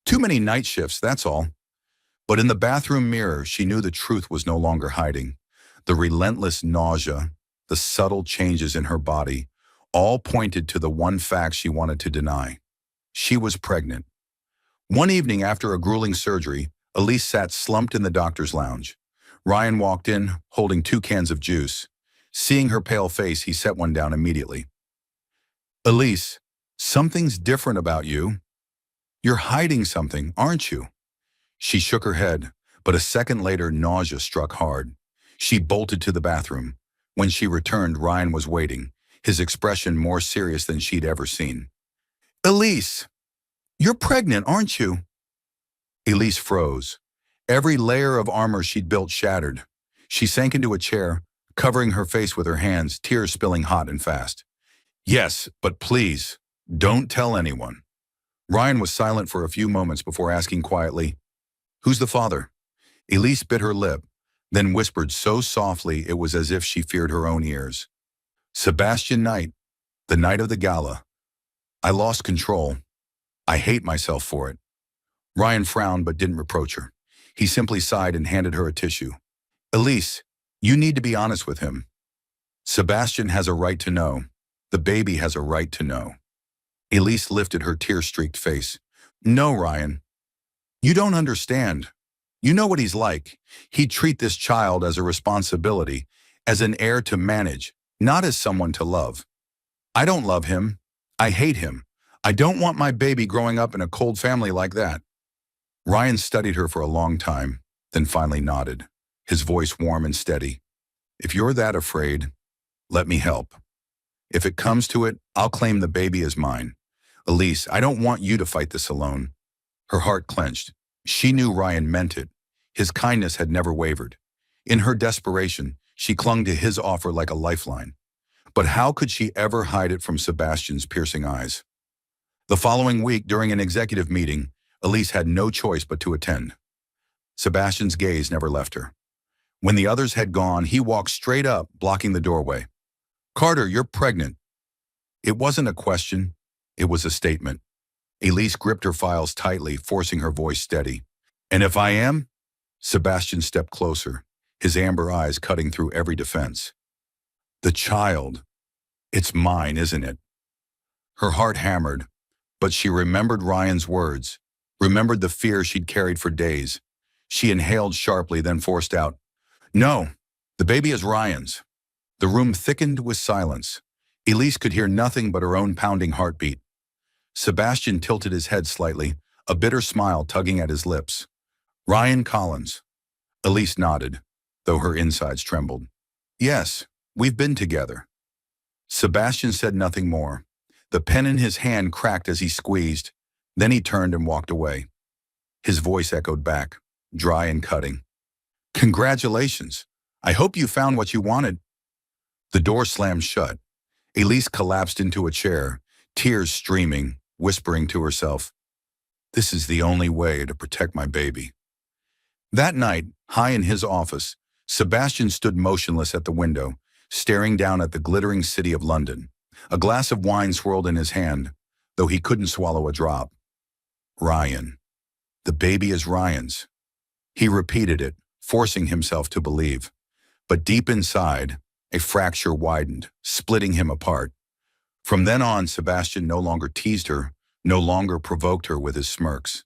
Speaker 1: Too many night shifts, that's all. But in the bathroom mirror, she knew the truth was no longer hiding. The relentless nausea, the subtle changes in her body, all pointed to the one fact she wanted to deny. She was pregnant. One evening after a grueling surgery, Elise sat slumped in the doctor's lounge. Ryan walked in, holding 2 cans of juice. Seeing her pale face, he set one down immediately. Elise, something's different about you. You're hiding something, aren't you? She shook her head, but a second later, nausea struck hard. She bolted to the bathroom. When she returned, Ryan was waiting, his expression more serious than she'd ever seen. Elise, you're pregnant, aren't you? Elise froze. Every layer of armor she'd built shattered. She sank into a chair, covering her face with her hands, tears spilling hot and fast. Yes, but please, don't tell anyone. Ryan was silent for a few moments before asking quietly, Who's the father? Elise bit her lip, then whispered so softly it was as if she feared her own ears. Sebastian Knight, the night of the gala. I lost control. I hate myself for it. Ryan frowned but didn't reproach her. He simply sighed and handed her a tissue. Elise, you need to be honest with him. Sebastian has a right to know. The baby has a right to know. Elise lifted her tear-streaked face. No, Ryan. You don't understand. You know what he's like. He'd treat this child as a responsibility, as an heir to manage, not as someone to love. I don't love him. I hate him. I don't want my baby growing up in a cold family like that. Ryan studied her for a long time, then finally nodded, his voice warm and steady. If you're that afraid, let me help. If it comes to it, I'll claim the baby as mine. Elise, I don't want you to fight this alone. Her heart clenched. She knew Ryan meant it. His kindness had never wavered. In her desperation, she clung to his offer like a lifeline. But how could she ever hide it from Sebastian's piercing eyes? The following week, during an executive meeting, Elise had no choice but to attend. Sebastian's gaze never left her. When the others had gone, he walked straight up, blocking the doorway. Carter, you're pregnant. It wasn't a question. It was a statement. Elise gripped her files tightly, forcing her voice steady. And if I am? Sebastian stepped closer, his amber eyes cutting through every defense. The child. It's mine, isn't it? Her heart hammered, but she remembered Ryan's words, remembered the fear she'd carried for days. She inhaled sharply, then forced out, No, the baby is Ryan's. The room thickened with silence. Elise could hear nothing but her own pounding heartbeat. Sebastian tilted his head slightly, a bitter smile tugging at his lips. Ryan Collins. Elise nodded, though her insides trembled. Yes, we've been together. Sebastian said nothing more. The pen in his hand cracked as he squeezed. Then he turned and walked away. His voice echoed back, dry and cutting. Congratulations. I hope you found what you wanted. The door slammed shut. Elise collapsed into a chair, tears streaming, whispering to herself, This is the only way to protect my baby. That night, high in his office, Sebastian stood motionless at the window, staring down at the glittering city of London. A glass of wine swirled in his hand, though he couldn't swallow a drop. Ryan. The baby is Ryan's. He repeated it, forcing himself to believe. But deep inside, a fracture widened, splitting him apart. From then on, Sebastian no longer teased her, no longer provoked her with his smirks.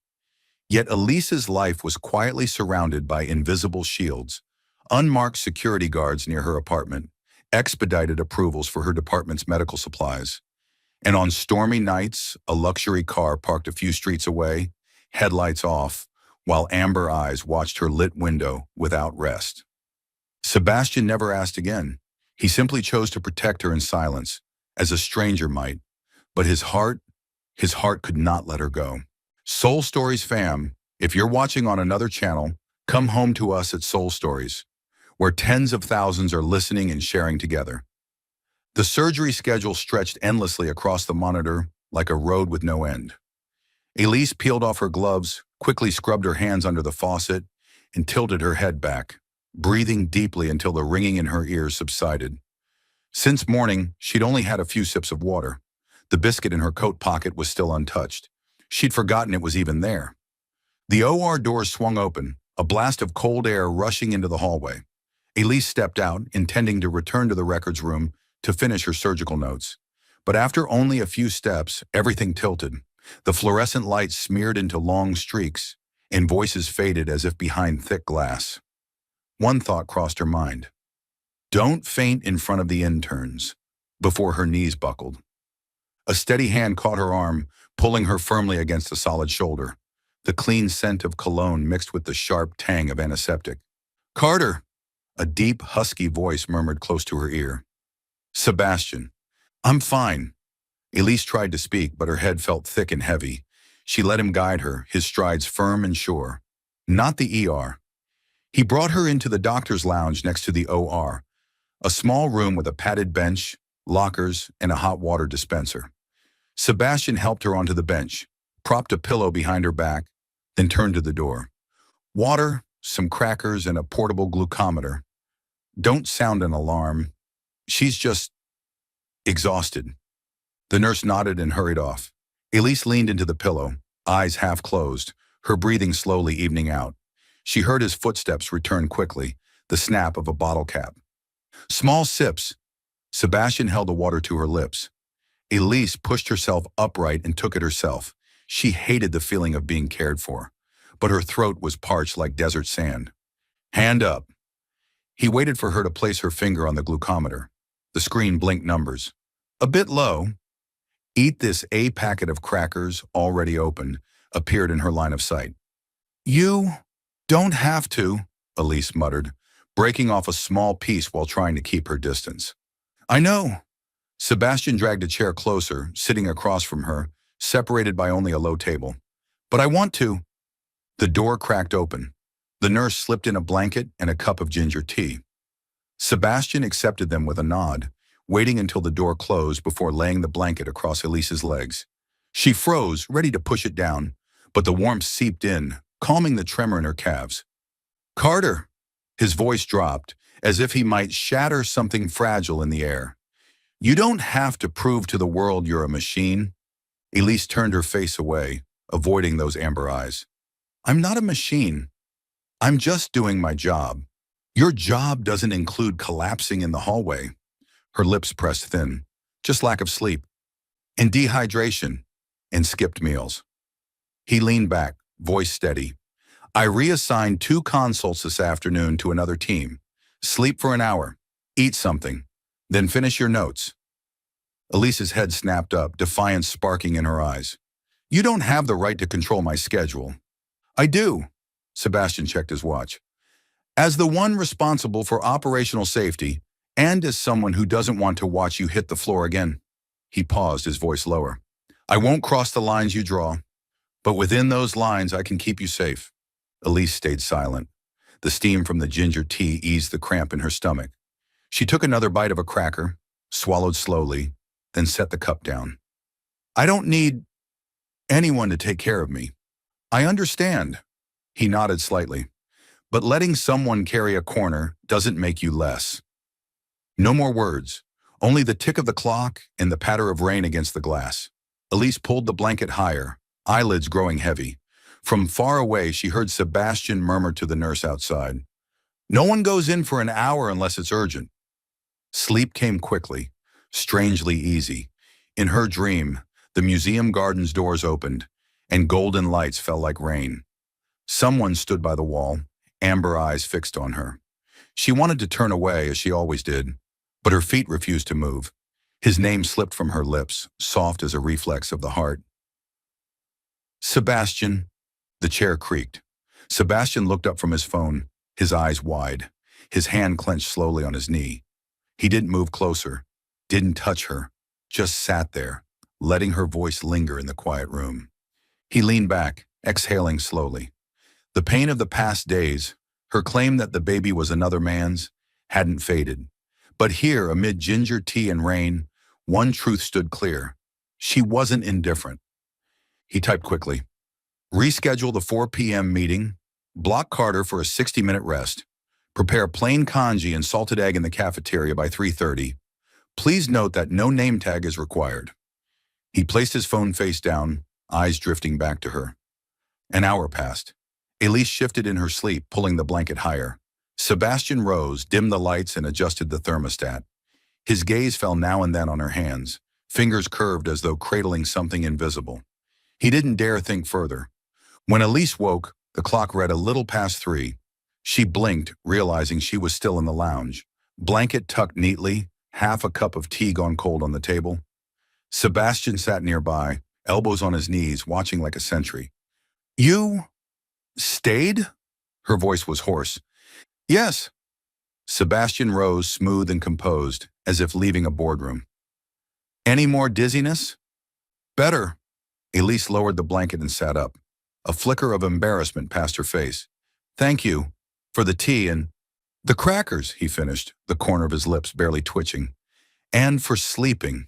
Speaker 1: Yet Elise's life was quietly surrounded by invisible shields, unmarked security guards near her apartment, expedited approvals for her department's medical supplies. And on stormy nights, a luxury car parked a few streets away, headlights off, while amber eyes watched her lit window without rest. Sebastian never asked again. He simply chose to protect her in silence, as a stranger might. But his heart could not let her go. Soul Stories fam, if you're watching on another channel, come home to us at Soul Stories, where tens of thousands are listening and sharing together. The surgery schedule stretched endlessly across the monitor like a road with no end. Elise peeled off her gloves, quickly scrubbed her hands under the faucet, and tilted her head back, breathing deeply until the ringing in her ears subsided. Since morning, she'd only had a few sips of water. The biscuit in her coat pocket was still untouched. She'd forgotten it was even there. The OR doors swung open, a blast of cold air rushing into the hallway. Elise stepped out, intending to return to the records room to finish her surgical notes. But after only a few steps, everything tilted. The fluorescent light smeared into long streaks, and voices faded as if behind thick glass. One thought crossed her mind. Don't faint in front of the interns, before her knees buckled. A steady hand caught her arm, pulling her firmly against a solid shoulder. The clean scent of cologne mixed with the sharp tang of antiseptic. Carter! A deep, husky voice murmured close to her ear. Sebastian. I'm fine. Elise tried to speak, but her head felt thick and heavy. She let him guide her, his strides firm and sure. Not the ER. He brought her into the doctor's lounge next to the OR, a small room with a padded bench, lockers, and a hot water dispenser. Sebastian helped her onto the bench, propped a pillow behind her back, then turned to the door. Water, some crackers, and a portable glucometer. Don't sound an alarm. She's just exhausted. The nurse nodded and hurried off. Elise leaned into the pillow, eyes half closed, her breathing slowly evening out. She heard his footsteps return quickly, the snap of a bottle cap. Small sips. Sebastian held the water to her lips. Elise pushed herself upright and took it herself. She hated the feeling of being cared for, but her throat was parched like desert sand. Hand up. He waited for her to place her finger on the glucometer. The screen blinked numbers. A bit low. Eat this. A packet of crackers, already opened, appeared in her line of sight. You don't have to, Elise muttered, breaking off a small piece while trying to keep her distance. I know. Sebastian dragged a chair closer, sitting across from her, separated by only a low table. But I want to. The door cracked open. The nurse slipped in a blanket and a cup of ginger tea. Sebastian accepted them with a nod, waiting until the door closed before laying the blanket across Elise's legs. She froze, ready to push it down, but the warmth seeped in, calming the tremor in her calves. Carter! His voice dropped, as if he might shatter something fragile in the air. You don't have to prove to the world you're a machine. Elise turned her face away, avoiding those amber eyes. I'm not a machine. I'm just doing my job. Your job doesn't include collapsing in the hallway. Her lips pressed thin, just lack of sleep, and dehydration, and skipped meals. He leaned back, voice steady. I reassigned 2 consults this afternoon to another team. Sleep for an hour, eat something, then finish your notes. Elise's head snapped up, defiance sparking in her eyes. You don't have the right to control my schedule. I do. Sebastian checked his watch. As the one responsible for operational safety, and as someone who doesn't want to watch you hit the floor again. He paused, his voice lower. I won't cross the lines you draw, but within those lines I can keep you safe. Elise stayed silent. The steam from the ginger tea eased the cramp in her stomach. She took another bite of a cracker, swallowed slowly, then set the cup down. I don't need anyone to take care of me. I understand. He nodded slightly. But letting someone carry a corner doesn't make you less. No more words, only the tick of the clock and the patter of rain against the glass. Elise pulled the blanket higher, eyelids growing heavy. From far away, she heard Sebastian murmur to the nurse outside. No one goes in for an hour unless it's urgent. Sleep came quickly, strangely easy. In her dream, the museum garden's doors opened, and golden lights fell like rain. Someone stood by the wall, amber eyes fixed on her. She wanted to turn away, as she always did, but her feet refused to move. His name slipped from her lips, soft as a reflex of the heart. Sebastian. The chair creaked. Sebastian looked up from his phone, his eyes wide, his hand clenched slowly on his knee. He didn't move closer, didn't touch her, just sat there, letting her voice linger in the quiet room. He leaned back, exhaling slowly. The pain of the past days, her claim that the baby was another man's, hadn't faded. But here, amid ginger tea and rain, one truth stood clear. She wasn't indifferent. He typed quickly. Reschedule the 4 p.m. meeting, block Carter for a 60-minute rest, prepare plain congee and salted egg in the cafeteria by 3:30. Please note that no name tag is required. He placed his phone face down, eyes drifting back to her. An hour passed. Elise shifted in her sleep, pulling the blanket higher. Sebastian rose, dimmed the lights, and adjusted the thermostat. His gaze fell now and then on her hands, fingers curved as though cradling something invisible. He didn't dare think further. When Elise woke, the clock read a little past 3. She blinked, realizing she was still in the lounge. Blanket tucked neatly, half a cup of tea gone cold on the table. Sebastian sat nearby, elbows on his knees, watching like a sentry. "You stayed?" Her voice was hoarse. "Yes." Sebastian rose, smooth and composed, as if leaving a boardroom. "Any more dizziness?" "Better." Elise lowered the blanket and sat up. A flicker of embarrassment passed her face. "Thank you for the tea and the crackers," he finished, the corner of his lips barely twitching. "And for sleeping."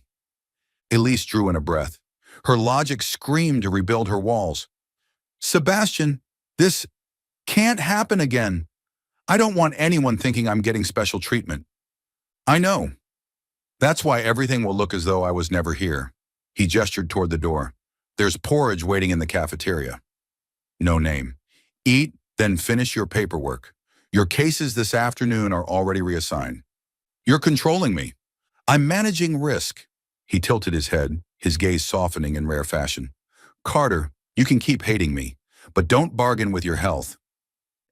Speaker 1: Elise drew in a breath. Her logic screamed to rebuild her walls. "Sebastian, this can't happen again. I don't want anyone thinking I'm getting special treatment." "I know. That's why everything will look as though I was never here." He gestured toward the door. "There's porridge waiting in the cafeteria." No name. "Eat, then finish your paperwork. Your cases this afternoon are already reassigned." "You're controlling me." "I'm managing risk." He tilted his head, his gaze softening in rare fashion. "Carter, you can keep hating me, but don't bargain with your health."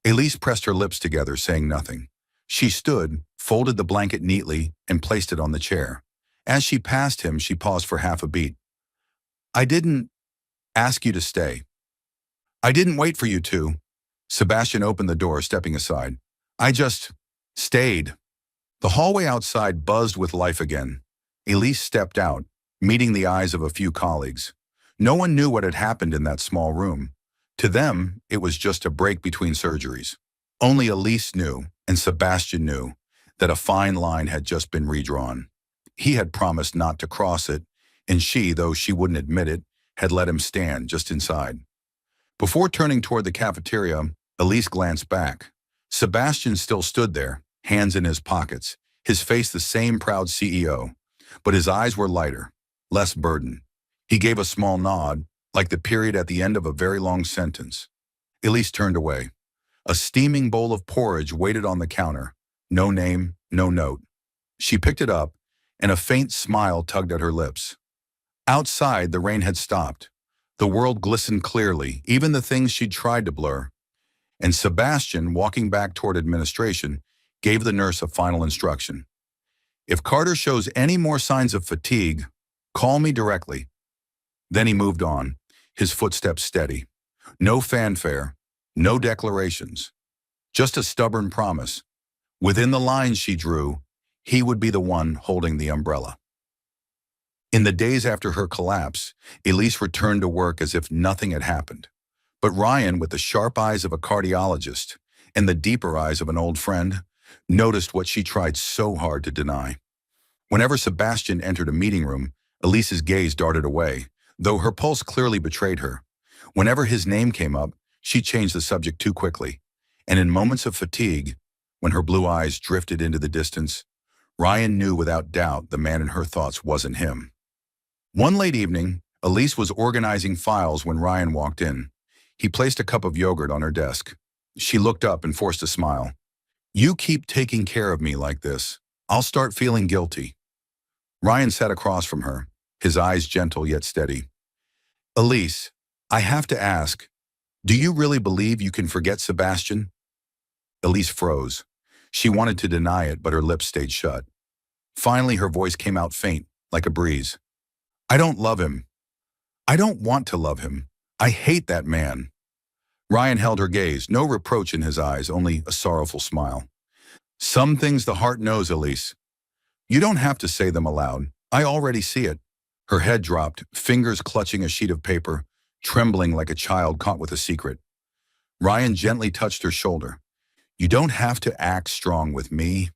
Speaker 1: Elise pressed her lips together, saying nothing. She stood, folded the blanket neatly, and placed it on the chair. As she passed him, she paused for half a beat. "I didn't ask you to stay. I didn't wait for you to." Sebastian opened the door, stepping aside. "I just stayed." The hallway outside buzzed with life again. Elise stepped out, meeting the eyes of a few colleagues. No one knew what had happened in that small room. To them, it was just a break between surgeries. Only Elise knew, and Sebastian knew, that a fine line had just been redrawn. He had promised not to cross it, and she, though she wouldn't admit it, had let him stand just inside. Before turning toward the cafeteria, Elise glanced back. Sebastian still stood there, hands in his pockets, his face the same proud CEO, but his eyes were lighter, less burdened. He gave a small nod, like the period at the end of a very long sentence. Elise turned away. A steaming bowl of porridge waited on the counter. No name, no note. She picked it up, and a faint smile tugged at her lips. Outside, the rain had stopped. The world glistened clearly, even the things she'd tried to blur. And Sebastian, walking back toward administration, gave the nurse a final instruction. "If Carter shows any more signs of fatigue, call me directly." Then he moved on, his footsteps steady. No fanfare, no declarations. Just a stubborn promise. Within the lines she drew, he would be the one holding the umbrella. In the days after her collapse, Elise returned to work as if nothing had happened. But Ryan, with the sharp eyes of a cardiologist and the deeper eyes of an old friend, noticed what she tried so hard to deny. Whenever Sebastian entered a meeting room, Elise's gaze darted away, though her pulse clearly betrayed her. Whenever his name came up, she changed the subject too quickly. And in moments of fatigue, when her blue eyes drifted into the distance, Ryan knew without doubt the man in her thoughts wasn't him. One late evening, Elise was organizing files when Ryan walked in. He placed a cup of yogurt on her desk. She looked up and forced a smile. "You keep taking care of me like this, I'll start feeling guilty." Ryan sat across from her, his eyes gentle yet steady. "Elise, I have to ask, do you really believe you can forget Sebastian?" Elise froze. She wanted to deny it, but her lips stayed shut. Finally, her voice came out faint, like a breeze. "I don't love him. I don't want to love him. I hate that man." Ryan held her gaze, no reproach in his eyes, only a sorrowful smile. "Some things the heart knows, Elise. You don't have to say them aloud. I already see it." Her head dropped, fingers clutching a sheet of paper, trembling like a child caught with a secret. Ryan gently touched her shoulder. "You don't have to act strong with me."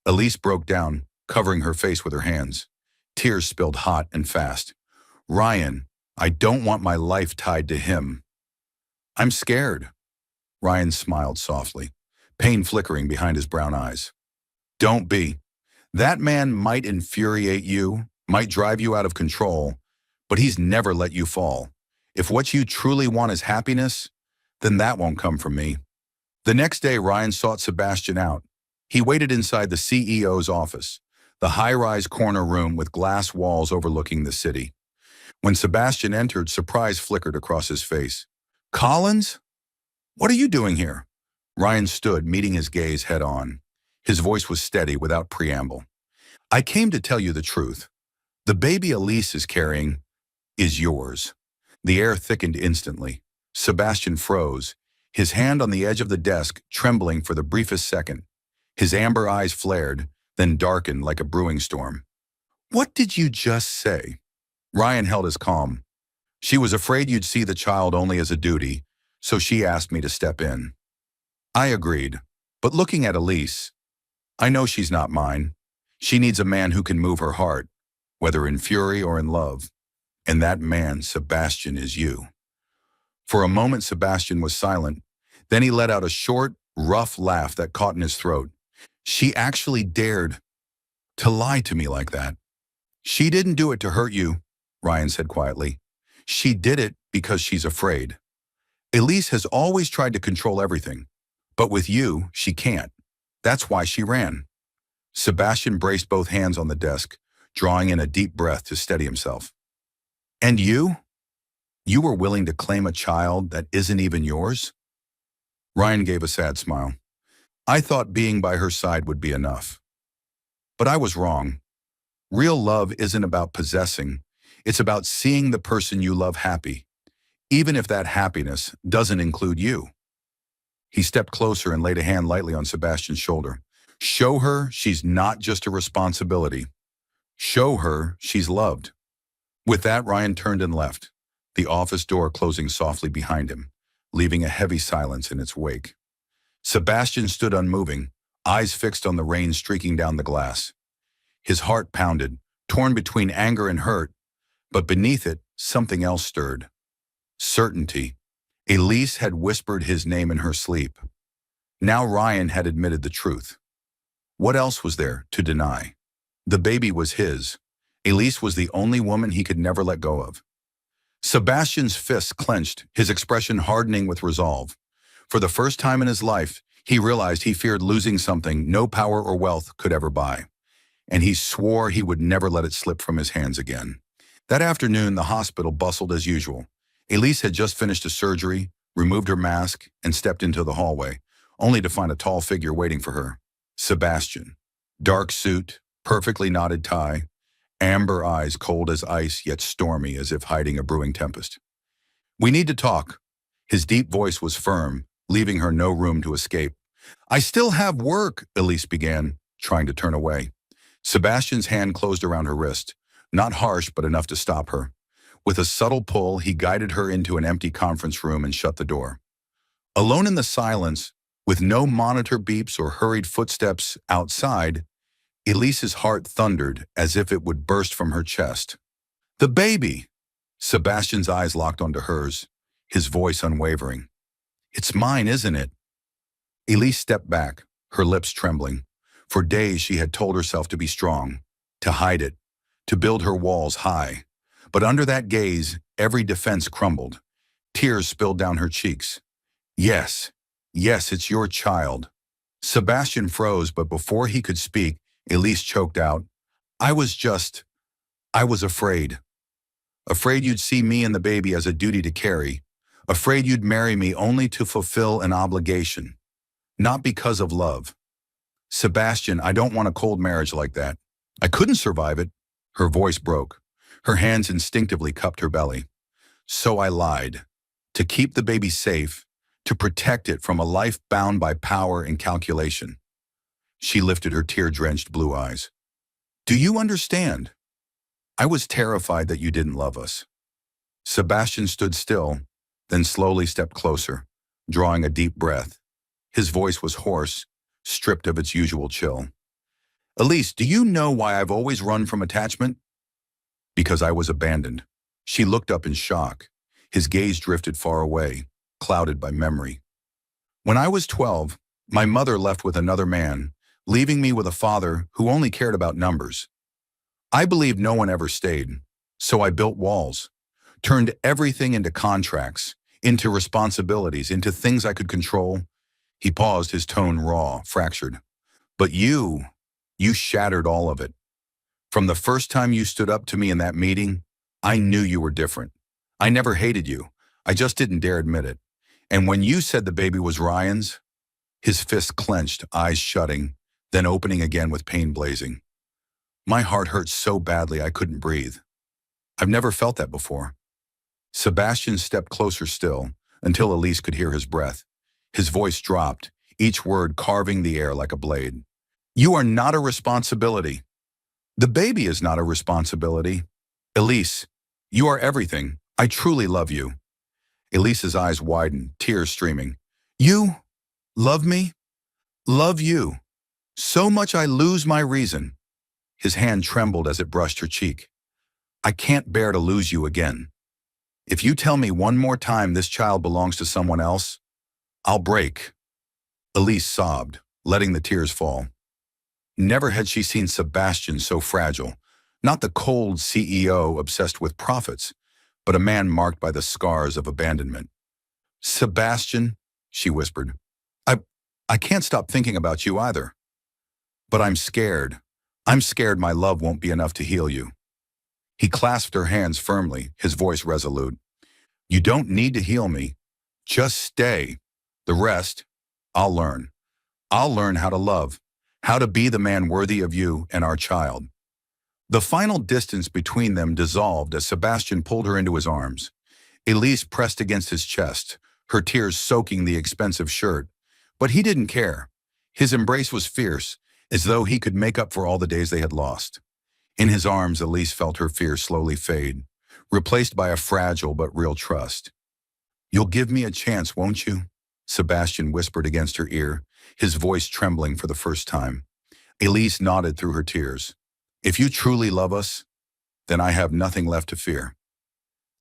Speaker 1: Elise broke down, covering her face with her hands. Tears spilled hot and fast. "Ryan, I don't want my life tied to him." "I'm scared." Ryan smiled softly, pain flickering behind his brown eyes. "Don't be. That man might infuriate you, might drive you out of control, but he's never let you fall. If what you truly want is happiness, then that won't come from me. The next day, Ryan sought Sebastian out. He waited inside the CEO's office, the high-rise corner room with glass walls overlooking the city. When Sebastian entered, surprise flickered across his face. "Collins? What are you doing here?" Ryan stood, meeting his gaze head-on. His voice was steady, without preamble. "I came to tell you the truth. The baby Elise is carrying is yours." The air thickened instantly. Sebastian froze, his hand on the edge of the desk trembling for the briefest second. His amber eyes flared, then darkened like a brewing storm. "What did you just say?" Ryan held his calm. "She was afraid you'd see the child only as a duty, so she asked me to step in." I agreed, but looking at Elise, I know she's not mine. She needs a man who can move her heart, whether in fury or in love. And that man, Sebastian, is you. For a moment, Sebastian was silent. Then he let out a short, rough laugh that caught in his throat. "She actually dared to lie to me like that." "She didn't do it to hurt you," Ryan said quietly. "She did it because she's afraid. Elise has always tried to control everything, but with you, she can't. That's why she ran." Sebastian braced both hands on the desk, drawing in a deep breath to steady himself. "And you? You were willing to claim a child that isn't even yours?" Ryan gave a sad smile. "I thought being by her side would be enough. But I was wrong. Real love isn't about possessing. It's about seeing the person you love happy, even if that happiness doesn't include you." He stepped closer and laid a hand lightly on Sebastian's shoulder. "Show her she's not just a responsibility. Show her she's loved." With that, Ryan turned and left, the office door closing softly behind him, leaving a heavy silence in its wake. Sebastian stood unmoving, eyes fixed on the rain streaking down the glass. His heart pounded, torn between anger and hurt, but beneath it, something else stirred. Certainty. Elise had whispered his name in her sleep. Now Ryan had admitted the truth. What else was there to deny? The baby was his. Elise was the only woman he could never let go of. Sebastian's fists clenched, his expression hardening with resolve. For the first time in his life, he realized he feared losing something no power or wealth could ever buy. And he swore he would never let it slip from his hands again. That afternoon, the hospital bustled as usual. Elise had just finished a surgery, removed her mask, and stepped into the hallway, only to find a tall figure waiting for her. Sebastian. Dark suit, perfectly knotted tie, amber eyes cold as ice yet stormy as if hiding a brewing tempest. "We need to talk." His deep voice was firm, leaving her no room to escape. "I still have work," Elise began, trying to turn away. Sebastian's hand closed around her wrist, not harsh but enough to stop her. With a subtle pull, he guided her into an empty conference room and shut the door. Alone in the silence, with no monitor beeps or hurried footsteps outside, Elise's heart thundered as if it would burst from her chest. "The baby!" Sebastian's eyes locked onto hers, his voice unwavering. "It's mine, isn't it?" Elise stepped back, her lips trembling. For days she had told herself to be strong, to hide it, to build her walls high. But under that gaze, every defense crumbled. Tears spilled down her cheeks. Yes, it's your child." Sebastian froze, but before he could speak, Elise choked out, I was afraid. Afraid you'd see me and the baby as a duty to carry. Afraid you'd marry me only to fulfill an obligation. Not because of love. Sebastian, I don't want a cold marriage like that. I couldn't survive it." Her voice broke. Her hands instinctively cupped her belly. "So I lied. To keep the baby safe, to protect it from a life bound by power and calculation." She lifted her tear-drenched blue eyes. "Do you understand? I was terrified that you didn't love us." Sebastian stood still, then slowly stepped closer, drawing a deep breath. His voice was hoarse, stripped of its usual chill. "Elise, do you know why I've always run from attachment?" "Because I was abandoned." She looked up in shock. His gaze drifted far away, clouded by memory. "When I was 12, my mother left with another man, leaving me with a father who only cared about numbers. I believed no one ever stayed, so I built walls. turned everything into contracts, into responsibilities, into things I could control. He paused, his tone raw, fractured. But you shattered all of it. From the first time you stood up to me in that meeting, I knew you were different. I never hated you. I just didn't dare admit it. And when you said the baby was Ryan's, his fists clenched, eyes shutting, then opening again with pain blazing. My heart hurt so badly I couldn't breathe. I've never felt that before. Sebastian stepped closer still, until Elise could hear his breath. His voice dropped, each word carving the air like a blade. You are not a responsibility. The baby is not a responsibility. Elise, you are everything. I truly love you. Elise's eyes widened, tears streaming. You love me? Love you. So much I lose my reason. His hand trembled as it brushed her cheek. I can't bear to lose you again. If you tell me one more time this child belongs to someone else, I'll break. Elise sobbed, letting the tears fall. Never had she seen Sebastian so fragile, not the cold CEO obsessed with profits, but a man marked by the scars of abandonment. Sebastian, she whispered, I can't stop thinking about you either. But I'm scared. I'm scared my love won't be enough to heal you. He clasped her hands firmly, his voice resolute. You don't need to heal me. Just stay. The rest, I'll learn. I'll learn how to love, how to be the man worthy of you and our child. The final distance between them dissolved as Sebastian pulled her into his arms. Elise pressed against his chest, her tears soaking the expensive shirt. But he didn't care. His embrace was fierce, as though he could make up for all the days they had lost. In his arms, Elise felt her fear slowly fade, replaced by a fragile but real trust. You'll give me a chance, won't you? Sebastian whispered against her ear, his voice trembling for the first time. Elise nodded through her tears. If you truly love us, then I have nothing left to fear.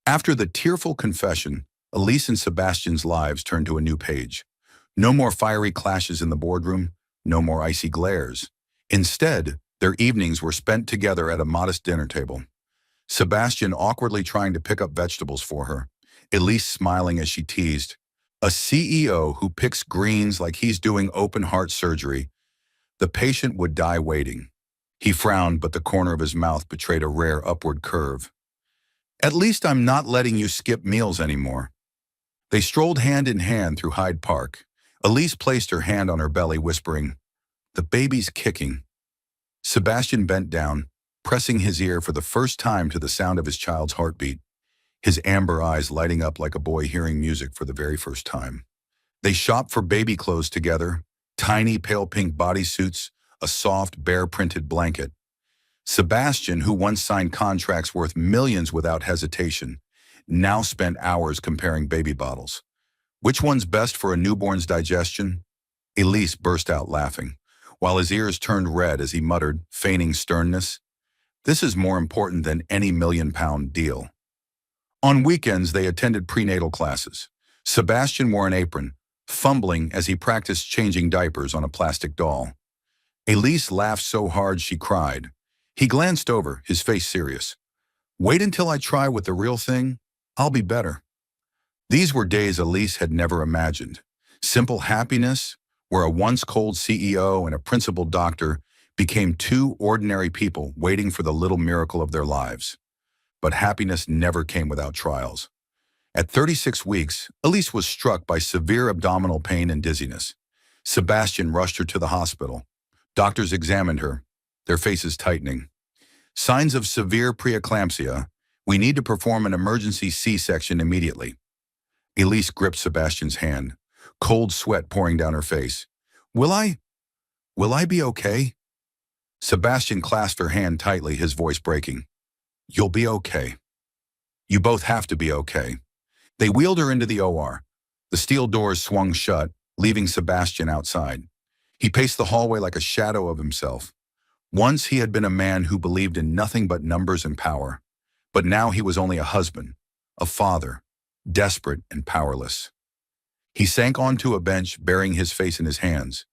Speaker 1: After the tearful confession, Elise and Sebastian's lives turned to a new page. No more fiery clashes in the boardroom, no more icy glares. Instead, their evenings were spent together at a modest dinner table. Sebastian awkwardly trying to pick up vegetables for her, Elise smiling as she teased, a CEO who picks greens like he's doing open-heart surgery. The patient would die waiting. He frowned, but the corner of his mouth betrayed a rare upward curve. At least I'm not letting you skip meals anymore. They strolled hand in hand through Hyde Park. Elise placed her hand on her belly, whispering, the baby's kicking. Sebastian bent down, pressing his ear for the first time to the sound of his child's heartbeat, his amber eyes lighting up like a boy hearing music for the very first time. They shopped for baby clothes together, tiny pale pink bodysuits, a soft, bear-printed blanket. Sebastian, who once signed contracts worth millions without hesitation, now spent hours comparing baby bottles. Which one's best for a newborn's digestion? Elise burst out laughing, while his ears turned red as he muttered, feigning sternness, this is more important than any million-pound deal. On weekends, they attended prenatal classes. Sebastian wore an apron, fumbling as he practiced changing diapers on a plastic doll. Elise laughed so hard she cried. He glanced over, his face serious. Wait until I try with the real thing. I'll be better. These were days Elise had never imagined. Simple happiness, where a once cold CEO and a principled doctor became two ordinary people waiting for the little miracle of their lives. But happiness never came without trials. At 36 weeks, Elise was struck by severe abdominal pain and dizziness. Sebastian rushed her to the hospital. Doctors examined her, their faces tightening. Signs of severe preeclampsia. We need to perform an emergency C-section immediately. Elise gripped Sebastian's hand, cold sweat pouring down her face. Will I be okay? Sebastian clasped her hand tightly, his voice breaking. You'll be okay. You both have to be okay. They wheeled her into the OR. The steel doors swung shut, leaving Sebastian outside. He paced the hallway like a shadow of himself. Once he had been a man who believed in nothing but numbers and power. But now he was only a husband, a father, desperate and powerless. He sank onto a bench, burying his face in his hands.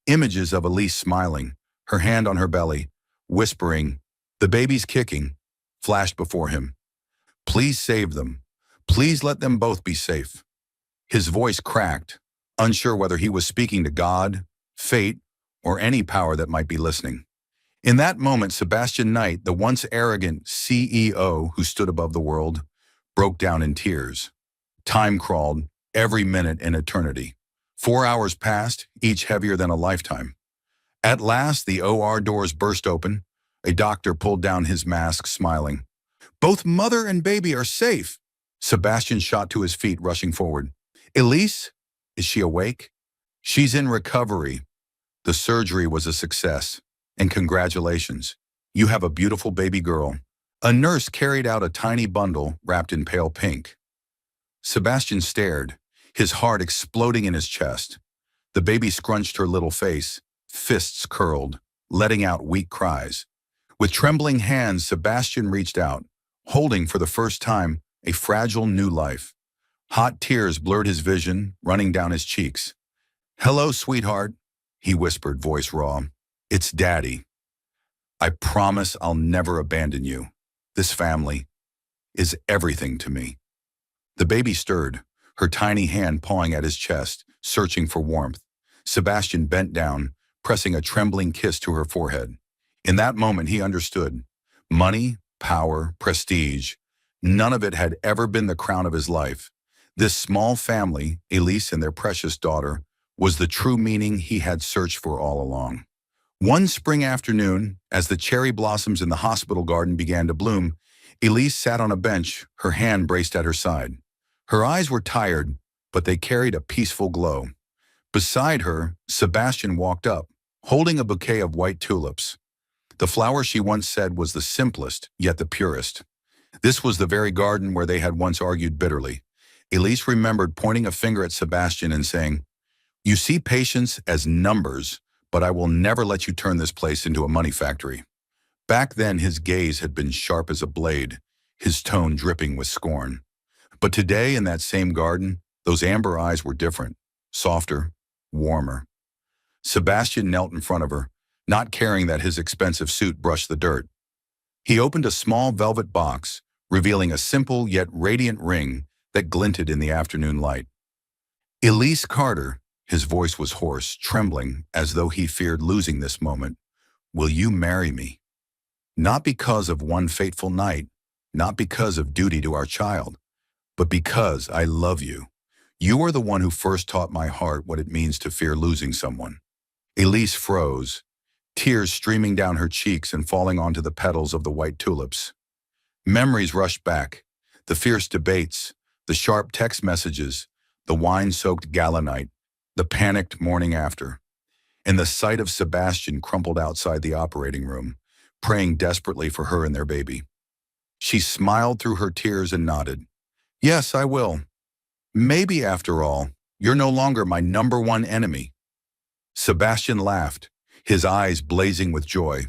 Speaker 1: Images of Elise smiling, her hand on her belly, whispering, the baby's kicking, flashed before him. Please save them. Please let them both be safe. His voice cracked, unsure whether he was speaking to God, fate, or any power that might be listening. In that moment, Sebastian Knight, the once arrogant CEO who stood above the world, broke down in tears. Time crawled, every minute an eternity. 4 hours passed, each heavier than a lifetime. At last, the OR doors burst open. A doctor pulled down his mask, smiling. Both mother and baby are safe. Sebastian shot to his feet, rushing forward. Elise? Is she awake? She's in recovery. The surgery was a success. And congratulations. You have a beautiful baby girl. A nurse carried out a tiny bundle wrapped in pale pink. Sebastian stared, his heart exploding in his chest. The baby scrunched her little face, fists curled, letting out weak cries. With trembling hands, Sebastian reached out, holding for the first time a fragile new life. Hot tears blurred his vision, running down his cheeks. Hello, sweetheart, he whispered, voice raw. It's Daddy. I promise I'll never abandon you. This family is everything to me. The baby stirred, her tiny hand pawing at his chest, searching for warmth. Sebastian bent down, pressing a trembling kiss to her forehead. In that moment, he understood. Money, power, prestige, none of it had ever been the crown of his life. This small family, Elise and their precious daughter, was the true meaning he had searched for all along. One spring afternoon, as the cherry blossoms in the hospital garden began to bloom, Elise sat on a bench, her hand braced at her side. Her eyes were tired, but they carried a peaceful glow. Beside her, Sebastian walked up, holding a bouquet of white tulips. The flower she once said was the simplest, yet the purest. This was the very garden where they had once argued bitterly. Elise remembered pointing a finger at Sebastian and saying, "You see patients as numbers, but I will never let you turn this place into a money factory." Back then, his gaze had been sharp as a blade, his tone dripping with scorn. But today, in that same garden, those amber eyes were different, softer, warmer. Sebastian knelt in front of her, not caring that his expensive suit brushed the dirt. He opened a small velvet box, revealing a simple yet radiant ring that glinted in the afternoon light. Elise Carter, his voice was hoarse, trembling, as though he feared losing this moment. Will you marry me? Not because of one fateful night, not because of duty to our child, but because I love you. You are the one who first taught my heart what it means to fear losing someone. Elise froze, tears streaming down her cheeks and falling onto the petals of the white tulips. Memories rushed back, the fierce debates, the sharp text messages, the wine-soaked gala night, the panicked morning after, and the sight of Sebastian crumpled outside the operating room, praying desperately for her and their baby. She smiled through her tears and nodded. Yes, I will. Maybe, after all, you're no longer my number one enemy. Sebastian laughed, his eyes blazing with joy.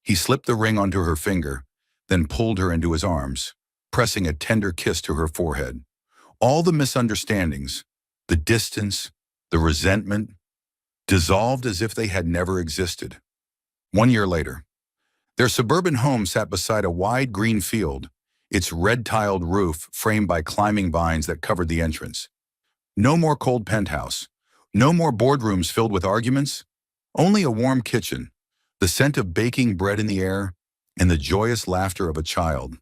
Speaker 1: He slipped the ring onto her finger, then pulled her into his arms, pressing a tender kiss to her forehead. All the misunderstandings, the distance, the resentment, dissolved as if they had never existed. 1 year later, their suburban home sat beside a wide green field, its red-tiled roof framed by climbing vines that covered the entrance. No more cold penthouse, no more boardrooms filled with arguments, only a warm kitchen, the scent of baking bread in the air, and the joyous laughter of a child.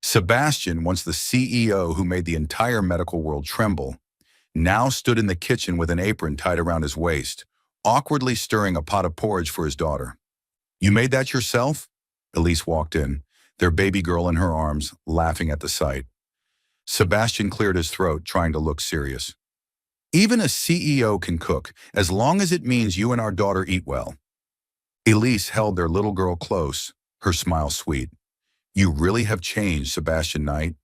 Speaker 1: Sebastian, once the CEO who made the entire medical world tremble, now stood in the kitchen with an apron tied around his waist, awkwardly stirring a pot of porridge for his daughter. You made that yourself? Elise walked in, their baby girl in her arms, laughing at the sight. Sebastian cleared his throat, trying to look serious. Even a CEO can cook, as long as it means you and our daughter eat well. Elise held their little girl close, her smile sweet. You really have changed, Sebastian Knight.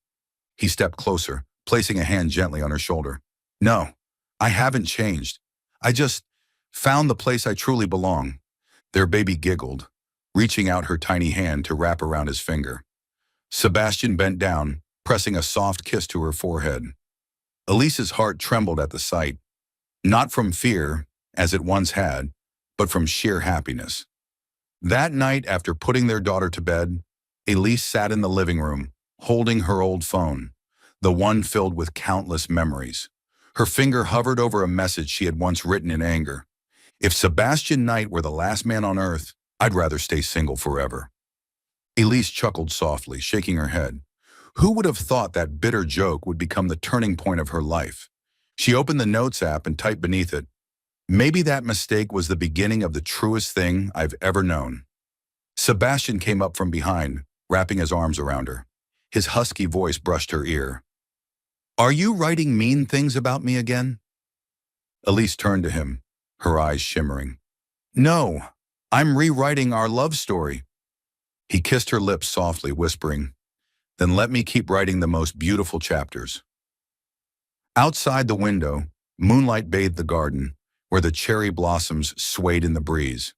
Speaker 1: He stepped closer, placing a hand gently on her shoulder. No, I haven't changed. I just found the place I truly belong. Their baby giggled, reaching out her tiny hand to wrap around his finger. Sebastian bent down, pressing a soft kiss to her forehead. Elise's heart trembled at the sight, not from fear, as it once had, but from sheer happiness. That night, after putting their daughter to bed, Elise sat in the living room, holding her old phone, the one filled with countless memories. Her finger hovered over a message she had once written in anger. If Sebastian Knight were the last man on earth, I'd rather stay single forever. Elise chuckled softly, shaking her head. Who would have thought that bitter joke would become the turning point of her life? She opened the Notes app and typed beneath it, "Maybe that mistake was the beginning of the truest thing I've ever known." Sebastian came up from behind, wrapping his arms around her. His husky voice brushed her ear. "Are you writing mean things about me again?" Elise turned to him, her eyes shimmering. "No, I'm rewriting our love story." He kissed her lips softly, whispering, "Then let me keep writing the most beautiful chapters." Outside the window, moonlight bathed the garden, where the cherry blossoms swayed in the breeze.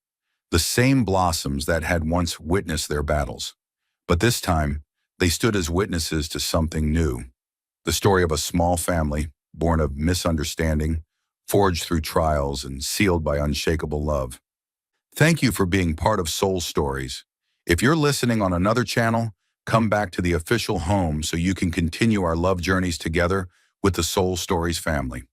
Speaker 1: The same blossoms that had once witnessed their battles. But this time, they stood as witnesses to something new. The story of a small family, born of misunderstanding, forged through trials, and sealed by unshakable love. Thank you for being part of Soul Stories. If you're listening on another channel, come back to the official home so you can continue our love journeys together with the Soul Stories family.